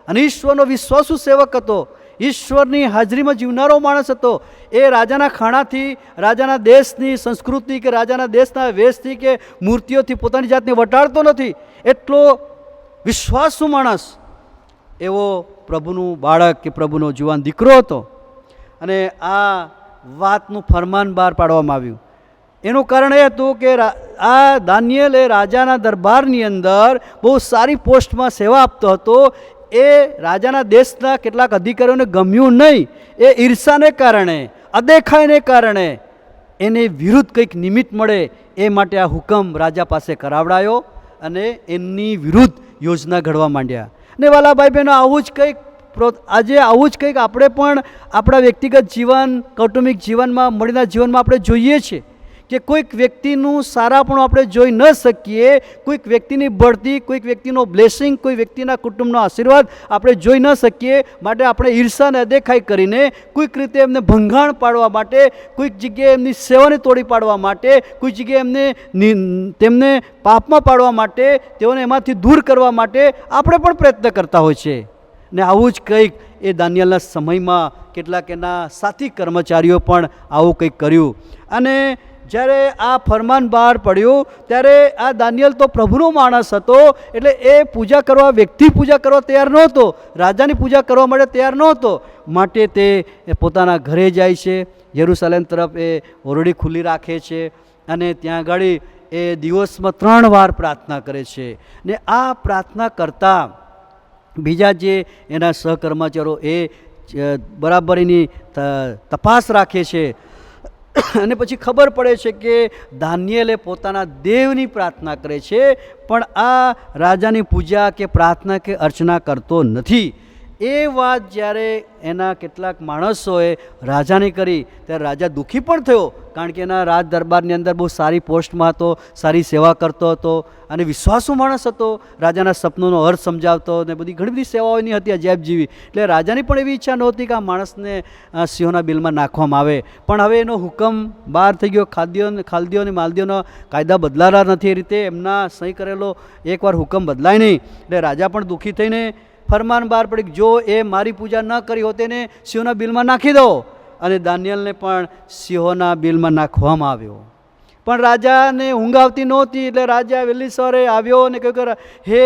અને ઈશ્વરનો વિશ્વાસુ સેવક હતો, ઈશ્વરની હાજરીમાં જીવનારો માણસ હતો. એ રાજાના ખાણાથી, રાજાના દેશની સંસ્કૃતિ કે રાજાના દેશના વેશથી કે મૂર્તિઓથી પોતાની જાતને વટાળતો નથી. એટલો વિશ્વાસુ માણસ. એવો પ્રભુનું બાળક કે પ્રભુનો જુવાન દીકરો હતો અને આ વાતનું ફરમાન બહાર પાડવામાં આવ્યું. એનું કારણ એ હતું કે આ દાનિયેલ એ રાજાના દરબારની અંદર બહુ સારી પોસ્ટમાં સેવા આપતો હતો. એ રાજાના દેશના કેટલાક અધિકારીઓને ગમ્યું નહીં. એ ઈર્ષાને કારણે, અદેખાઈને કારણે એને વિરુદ્ધ કંઈક નિમિત્ત મળે એ માટે આ હુકમ રાજા પાસે કરાવડાયો અને એમની વિરુદ્ધ યોજના ઘડવા માંડ્યા. ને વાલા ભાઈ બહેનો, આવું જ કંઈક આજે આવું જ કંઈક આપણે પણ આપણા વ્યક્તિગત જીવન, કૌટુંબિક જીવનમાં, મળીના જીવનમાં આપણે જોઈએ છીએ કે કોઈક વ્યક્તિનું સારાપણું આપણે જોઈ ન શકીએ, કોઈક વ્યક્તિની બઢતી, કોઈક વ્યક્તિનો બ્લેસિંગ, કોઈ વ્યક્તિના કુટુંબનો આશીર્વાદ આપણે જોઈ ન શકીએ. માટે આપણે ઈર્ષાને અદેખાઈ કરીને કોઈક રીતે એમને ભંગાણ પાડવા માટે, કોઈક જગ્યાએ એમની સેવાને તોડી પાડવા માટે, કોઈક જગ્યાએ તેમને પાપમાં પાડવા માટે, તેઓને એમાંથી દૂર કરવા માટે આપણે પણ પ્રયત્ન કરતા હોય છે. ને આવું જ કંઈક એ દાનિયેલના સમયમાં કેટલાક એના સાથી કર્મચારીઓ પણ આવું કંઈક કર્યું. અને જ્યારે આ ફરમાન બહાર પડ્યું ત્યારે આ દાનિયેલ તો પ્રભુનો માણસ હતો, એટલે એ પૂજા કરવા, વ્યક્તિ પૂજા કરવા તૈયાર નહોતો, રાજાની પૂજા કરવા માટે તૈયાર નહોતો. માટે તે પોતાના ઘરે જાય છે, યરુશલેમ તરફ એ ઓરડી ખુલ્લી રાખે છે અને ત્યાં આગળ એ દિવસમાં 3 વાર પ્રાર્થના કરે છે. ને આ પ્રાર્થના કરતાં બીજા જે એના સહકર્મચારીઓ એ બરાબર એની તપાસ રાખે છે અને પછી ખબર પડે છે કે દાનિયેલે પોતાના દેવની પ્રાર્થના કરે છે, પણ આ રાજાની પૂજા કે પ્રાર્થના કે અર્ચના કરતો નથી. એ વાત જ્યારે એના કેટલાક માણસોએ રાજાને કરી ત્યારે રાજા દુઃખી પણ થયો, કારણ કે એના રાજ દરબારની અંદર બહુ સારી પોસ્ટમાં હતો, સારી સેવા કરતો હતો અને વિશ્વાસુ માણસ હતો. રાજાના સપનોનો અર્થ સમજાવતો ને બધી ઘણી બધી સેવાઓ એની હતી અજાયબ જેવી. એટલે રાજાની પણ એવી ઈચ્છા નહોતી કે આ માણસને સિંહોના બિલમાં નાખવામાં આવે. પણ હવે એનો હુકમ બહાર થઈ ગયો. ખાલદીઓ અને માલદીઓના કાયદા બદલાતા નથી, એ રીતે એમના સહી કરેલો એકવાર હુકમ બદલાય નહીં. એટલે રાજા પણ દુઃખી થઈને ફરમાન બહાર પડી, જો એ મારી પૂજા ન કરી હોત એને સિંહોના બિલમાં નાખી દો. અને દાનિયેલને પણ સિંહોના બિલમાં નાખવામાં આવ્યો. પણ રાજાને ઊંઘ આવતી નહોતી, એટલે રાજા વહેલી સવારે આવ્યો અને કહ્યું કે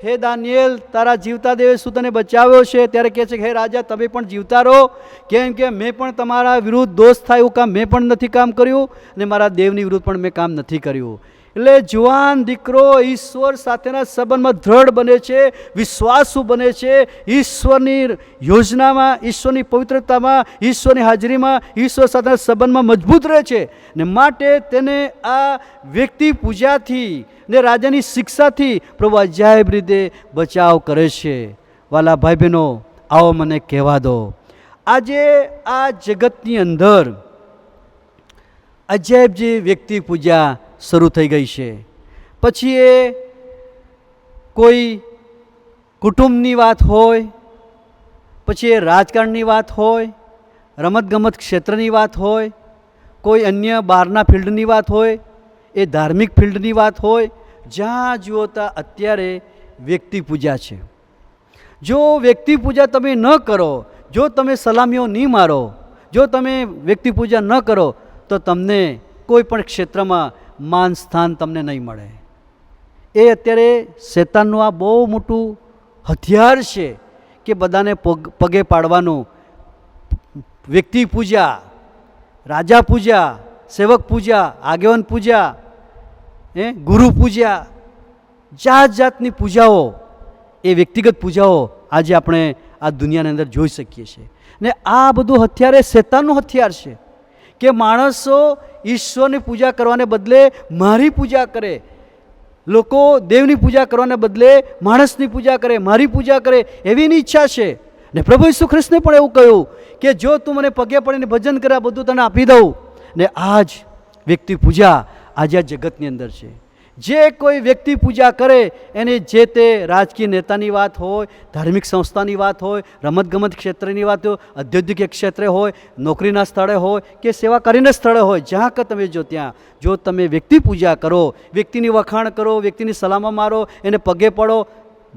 હે દાનિયેલ, તારા જીવતા દેવે શું તને બચાવ્યો છે? ત્યારે કહે છે કે હે રાજા, તમે પણ જીવતા રહો, કેમ કે મેં પણ તમારા વિરુદ્ધ દોષ થાય એવું કામ મેં પણ નથી કામ કર્યું અને મારા દેવની વિરુદ્ધ પણ મેં કામ નથી કર્યું. એટલે જુવાન દીકરો ઈશ્વર સાથેના સંબંધમાં દ્રઢ બને છે, વિશ્વાસુ બને છે, ઈશ્વરની યોજનામાં, ઈશ્વરની પવિત્રતામાં, ઈશ્વરની હાજરીમાં, ઈશ્વર સાથેના સંબંધમાં મજબૂત રહે છે. ને માટે તેને આ વ્યક્તિ પૂજાથી ને રાજાની શિક્ષાથી પ્રભુ અજાયબ રીતે બચાવ કરે છે. વાલા ભાઈ બહેનો, આવો મને કહેવા દો, આજે આ જગતની અંદર અજાયબ જે વ્યક્તિ પૂજા શરૂ થઈ ગઈ છે. પછી એ કોઈ કુટુંબની વાત હોય, પછી એ રાજકારણની વાત હોય, રમતગમત ક્ષેત્રની વાત હોય, કોઈ અન્ય બહારના ફિલ્ડની વાત હોય, એ ધાર્મિક ફિલ્ડની વાત હોય, જ્યાં જુઓ ત્યાં અત્યારે વ્યક્તિ પૂજા છે. જો વ્યક્તિ પૂજા તમે ન કરો, જો તમે સલામીઓ નહીં મારો, જો તમે વ્યક્તિ પૂજા ન કરો તો તમને કોઈ પણ ક્ષેત્રમાં માન સ્થાન તમને નહીં મળે. એ અત્યારે શેતાનનું આ બહુ મોટું હથિયાર છે કે બધાને પગે પાડવાનું. વ્યક્તિ પૂજા, રાજા પૂજા, સેવક પૂજા, આગેવાન પૂજા, ગુરુ પૂજા, જાત જાતની પૂજાઓ, એ વ્યક્તિગત પૂજાઓ આજે આપણે આ દુનિયાની અંદર જોઈ શકીએ છીએ. ને આ બધું હથિયાર એ શેતાનનું હથિયાર છે કે માણસો ઈશ્વરની પૂજા કરવાને બદલે મારી પૂજા કરે, લોકો દેવની પૂજા કરવાને બદલે માણસની પૂજા કરે, મારી પૂજા કરે, એવી એની ઈચ્છા છે. ને પ્રભુ ઈસુ ખ્રિસ્તને પણ એવું કહ્યું કે જો તું મને પગે પડીને ભજન કરે, બધું તને આપી દઉં. ને આ જ વ્યક્તિ પૂજા આજે આ જગતની અંદર છે. જે કોઈ વ્યક્તિ પૂજા કરે એને જે તે રાજકીય નેતાની વાત હોય, ધાર્મિક સંસ્થાની વાત હોય, રમતગમત ક્ષેત્રની વાત હોય, ઔદ્યોગિક ક્ષેત્રે હોય, નોકરીના સ્થળે હોય કે સેવા કરીને સ્થળે હોય, જ્યાં કે તમે જો ત્યાં જો તમે વ્યક્તિ પૂજા કરો, વ્યક્તિની વખાણ કરો, વ્યક્તિની સલામા મારો, એને પગે પડો,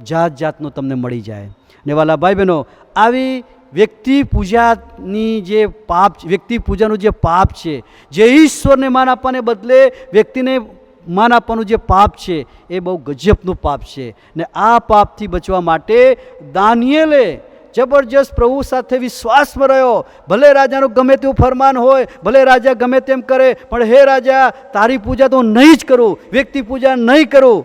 જાત જાતનું તમને મળી જાય. ને વાલા ભાઈ બહેનો, આવી વ્યક્તિ પૂજાની જે પાપ, વ્યક્તિ પૂજાનું જે પાપ છે, જે ઈશ્વરને માન આપવાને બદલે વ્યક્તિને માન આપવાનું જે પાપ છે એ બહુ ગજબનું પાપ છે. ને આ પાપથી બચવા માટે દાનિયેલે જબરજસ્ત પ્રભુ સાથે વિશ્વાસમાં રહ્યો. ભલે રાજાનું ગમે તેવું ફરમાન હોય, ભલે રાજા ગમે તેમ કરે, પણ હે રાજા, તારી પૂજા તો હું નહીં જ કરું, વ્યક્તિ પૂજા નહીં કરું.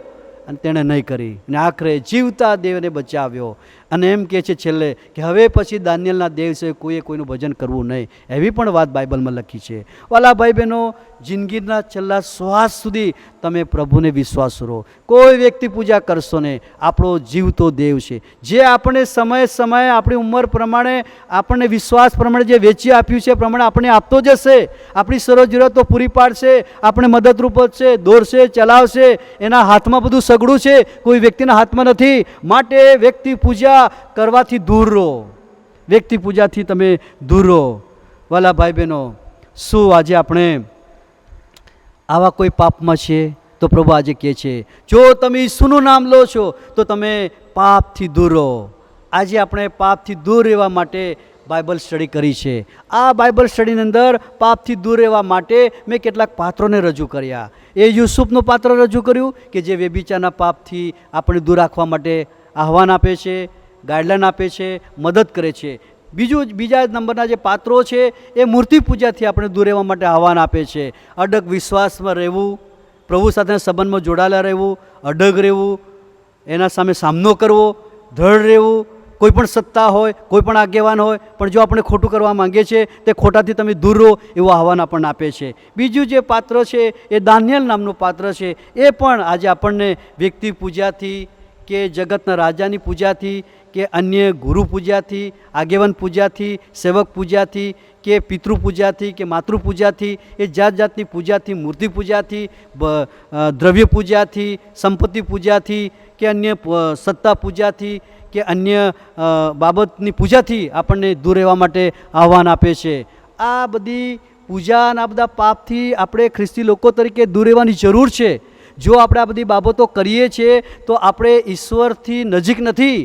અને તેણે નહીં કરી અને આખરે જીવતા દેવને બચાવ્યો. અને એમ કહે છે છેલ્લે કે હવે પછી દાનિયેલના દેવ છે કોઈએ કોઈનું ભજન કરવું નહીં. એવી પણ વાત બાઇબલમાં લખી છે. વાલા ભાઈ બહેનો, જિંદગીના છેલ્લા શ્વાસ સુધી તમે પ્રભુને વિશ્વાસ રહો. કોઈ વ્યક્તિ પૂજા કરશો નહીં. આપણો જીવતો દેવ છે જે આપણે સમયે સમયે આપણી ઉંમર પ્રમાણે, આપણને વિશ્વાસ પ્રમાણે જે વેચી આપ્યું છે પ્રમાણે આપણે આપતો જશે. આપણી સર્વ જરૂરતો પૂરી પાડશે, આપણે મદદરૂપ છે, દોરશે, ચલાવશે. એના હાથમાં બધું સગડું છે, કોઈ વ્યક્તિના હાથમાં નથી. માટે વ્યક્તિ પૂજા કરવાથી દૂર રહો. વ્યક્તિ પૂજાથી તમે દૂર રહો. વાલા ભાઈ બહેનો, શું આજે આપણે આવા કોઈ પાપમાં છે? તો પ્રભુ આજે કહે છે, જો તમે ઈસુનું નામ લો છો તો તમે પાપથી દૂર રહો. આજે આપણે પાપથી દૂર રહેવા માટે બાઇબલ સ્ટડી કરી છે. આ બાઇબલ સ્ટડીની અંદર પાપથી દૂર રહેવા માટે મેં કેટલાક પાત્રોને રજૂ કર્યા. એ યુસુફનું પાત્ર રજૂ કર્યું કે જે વ્યભિચારના પાપથી આપણે દૂર રાખવા માટે આહવાન આપે છે, ગાઈડલાઈન આપે છે, મદદ કરે છે. બીજા નંબરના જે પાત્રો છે એ મૂર્તિ પૂજાથી આપણે દૂર રહેવા માટે આહવાન આપે છે. અડગ વિશ્વાસમાં રહેવું, પ્રભુ સાથેના સંબંધમાં જોડાયેલા રહેવું, અડગ રહેવું, એના સામે સામનો કરવો, દ્રઢ રહેવું. કોઈ પણ સત્તા હોય, કોઈ પણ આગેવાન હોય, પણ જો આપણે ખોટું કરવા માંગીએ છીએ તે ખોટાથી તમે દૂર રહો એવું આહવાન આપણને આપે છે. બીજું જે પાત્ર છે એ દાનિયેલ નામનું પાત્ર છે. એ પણ આજે આપણને વ્યક્તિ પૂજાથી કે જગતના રાજાની પૂજાથી કે અન્ય ગુરુ પૂજાથી, આગેવાન પૂજાથી, સેવક પૂજાથી કે પિતૃ પૂજાથી કે માતૃ પૂજાથી, એ જાત જાતની પૂજાથી, મૂર્તિ પૂજાથી, દ્રવ્ય પૂજાથી, સંપત્તિ પૂજાથી કે અન્ય સત્તા પૂજાથી કે અન્ય બાબતની પૂજાથી આપણને દૂર રહેવા માટે આહવાન આપે છે. આ બધી પૂજા અને આ બધા પાપથી આપણે ખ્રિસ્તી લોકો તરીકે દૂર રહેવાની જરૂર છે. જો આપણે આ બધી બાબતો કરીએ છીએ તો આપણે ઈશ્વરથી નજીક નથી,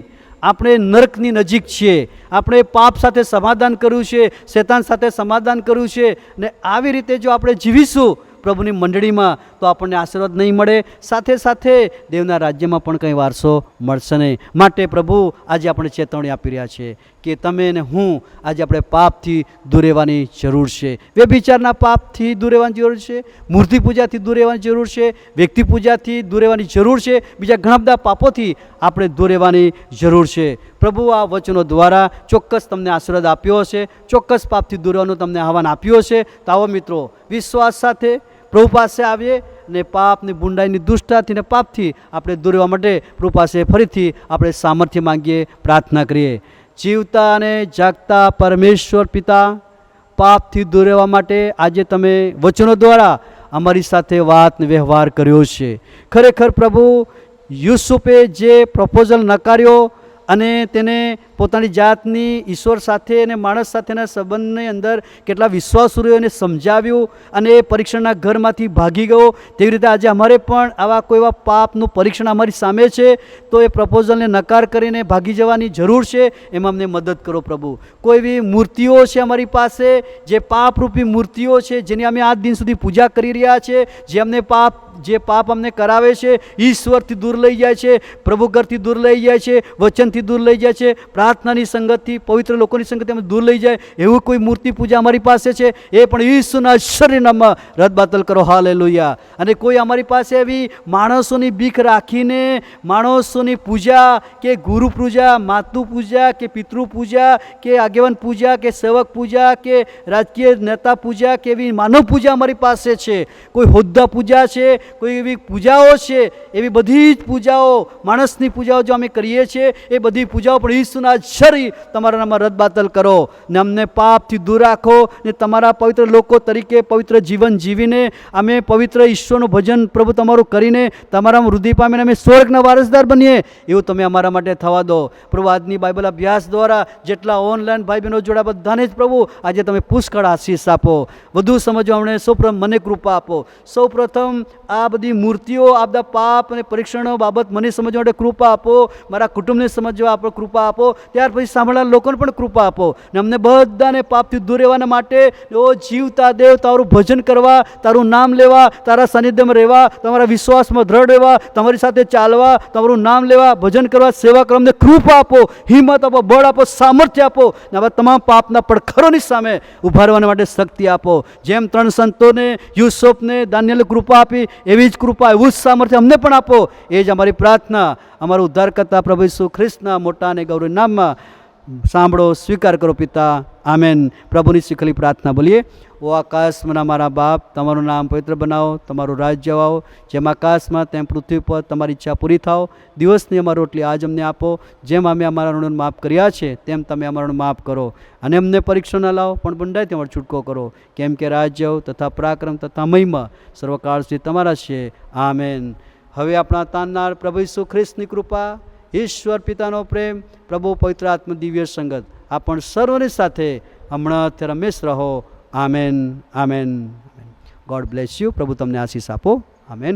આપણે નરકની નજીક છીએ. આપણે પાપ સાથે સમાધાન કર્યું છે, શૈતાન સાથે સમાધાન કર્યું છે. ને આવી રીતે જો આપણે જીવીશું પ્રભુની મંડળીમાં તો આપણને આશીર્વાદ નહીં મળે, સાથે સાથે દેવના રાજ્યમાં પણ કંઈ વારસો મળશે નહીં. માટે પ્રભુ આજે આપણે ચેતવણી આપી રહ્યા છે કે તમે અને હું આજે આપણે પાપથી દૂર રહેવાની જરૂર છે. વ્યભિચારના પાપથી દૂર રહેવાની જરૂર છે, મૂર્તિ પૂજાથી દૂર રહેવાની જરૂર છે, વ્યક્તિ પૂજાથી દૂર રહેવાની જરૂર છે, બીજા ઘણા બધા પાપોથી આપણે દૂર રહેવાની જરૂર છે. પ્રભુ આ વચનો દ્વારા ચોક્કસ તમને આશીર્વાદ આપ્યો હશે, ચોક્કસ પાપથી દૂર રહેવાનું તમને આહવાન આપ્યું હશે. તો આવો મિત્રો, વિશ્વાસ સાથે પ્રભુ પાસે આવીએ ને પાપની બુંડાઈની દુષ્ટતાથી ને પાપથી આપણે દૂર રહેવા માટે પ્રભુ પાસે ફરીથી આપણે સામર્થ્ય માંગીએ, પ્રાર્થના કરીએ. જીવતા અને જાગતા પરમેશ્વર પિતા, પાપથી દૂર રહેવા માટે આજે તમે વચનો દ્વારા અમારી સાથે વાત વ્યવહાર કર્યો છે. ખરેખર પ્રભુ, યુસુફે જે પ્રપોઝલ નકાર્યો અને તેને પોતાની જાતની ઈશ્વર સાથે અને માણસ સાથેના સંબંધની અંદર કેટલા વિશ્વાસુ રહ્યો એને સમજાવ્યું અને એ પરીક્ષણના ઘરમાંથી ભાગી ગયો. તેવી રીતે આજે અમારે પણ આવા કોઈ એવા પાપનું પરીક્ષણ અમારી સામે છે તો એ પ્રપોઝલને નકાર કરીને ભાગી જવાની જરૂર છે. એમાં અમને મદદ કરો પ્રભુ. કોઈ એવી મૂર્તિઓ છે અમારી પાસે જે પાપરૂપી મૂર્તિઓ છે જેની અમે આજ દિન સુધી પૂજા કરી રહ્યા છે, જે પાપ અમને કરાવે છે, ઈશ્વરથી દૂર લઈ જાય છે, પ્રભુ ઘરથી દૂર લઈ જાય છે, વચનથી દૂર લઈ જાય છે, પ્રાર્થનાની સંગતથી, પવિત્ર લોકોની સંગતથી અમે દૂર લઈ જાય એવું કોઈ મૂર્તિ પૂજા અમારી પાસે છે, એ પણ ઈસુના શરીરનામાં રદબાતલ કરો. હાલેલુયા. અને કોઈ અમારી પાસે એવી માણસોની બીક રાખીને માણસોની પૂજા કે ગુરુ પૂજા, માતુ પૂજા કે પિતૃ પૂજા કે આગેવાન પૂજા કે સેવક પૂજા કે રાજકીય નેતા પૂજા કે એવી માનવ પૂજા અમારી પાસે છે, કોઈ હોદ્દા પૂજા છે, કોઈ એવી પૂજાઓ છે, એવી બધી જ પૂજાઓ, માણસની પૂજાઓ જો અમે કરીએ છીએ એ બધી પૂજાઓ પણ ઈસુના શરીર તમારા નામમાં રદબાતલ કરો ને અમને પાપથી દૂર રાખો ને તમારા પવિત્ર લોકો તરીકે પવિત્ર જીવન જીવીને અમે પવિત્ર ઈશ્વરનું ભજન પ્રભુ તમારું કરીને તમારામાં વૃદ્ધિ પામીને અમે સ્વર્ગના વારસદાર બનીએ એવું તમે અમારા માટે થવા દો. પ્રભુ આજની બાઇબલ અભ્યાસ દ્વારા જેટલા ઓનલાઈન ભાઈ બહેનો જોડા બધાને જ પ્રભુ આજે તમે પુષ્કળ આશીષ આપો, વધુ સમજવા અમને સૌપ્રથમ મને કૃપા આપો. સૌપ્રથમ આ બધી મૂર્તિઓ, આ બધા પાપ અને પરીક્ષણો બાબત મને સમજવા માટે કૃપા આપો, મારા કુટુંબને સમજવા આપો કૃપા આપો ત્યાર પછી સાંભળનાર લોકોને પણ કૃપા આપો ને અમને બધાને પાપથી દૂર રહેવાના માટે ઓ જીવતા દેવ તારું ભજન કરવા, તારું નામ લેવા, તારા સાનિધ્યમાં રહેવા, તમારા વિશ્વાસમાં દ્રઢ રહેવા, તમારી સાથે ચાલવા, તમારું નામ લેવા, ભજન કરવા, સેવા કરવા, અમને કૃપા આપો, હિંમત આપો, બળ આપો, સામર્થ્ય આપો ને આવા તમામ પાપના પડખરોની સામે ઊભા રહેવા માટે શક્તિ આપો. જેમ 3 સંતોને, યુસુફને, દાનિયેલને કૃપા આપી એવી જ કૃપા, એવું જ સામર્થ્ય અમને પણ આપો. એ જ અમારી પ્રાર્થના અમારું ઉદ્ધારકર્તા પ્રભુ ઈસુ ખ્રિસ્તના મોટા અને ગૌરવ નામમાં સાંભળો, સ્વીકાર કરો પિતા. આમેન. પ્રભુની શીખેલી પ્રાર્થના બોલીએ. ઓ આકાશમાંના મારા બાપ, તમારું નામ પવિત્ર બનાવો, તમારું રાજ્ય આવો, જેમ આકાશમાં તેમ પૃથ્વી પર તમારી ઈચ્છા પૂરી થાવ. દિવસની અમારી રોટલી આજ અમને આપો, જેમ અમે અમારા ઋણોને માફ કર્યા છે તેમ તમે અમારું માફ કરો, અને અમને પરીક્ષા ન લાવો પણ બંધાય તમારો છૂટકો કરો, કેમ કે રાજ્ય તથા પરાક્રમ તથા મહિમા સર્વકાળ સુધી તમારા છે. આમેન. હવે આપણા તાનનાર પ્રભુ ઈસુ ખ્રિસ્તની કૃપા, ઈશ્વર પિતાનો પ્રેમ, પ્રભુ પવિત્ર આત્મા દિવ્ય સંગત આપણ સર્વની સાથે હમણાં અત્યારે હંમેશ રહો. Amen. Amen. God bless you. પ્રભુ તમને આશીષ આપો. આમેન.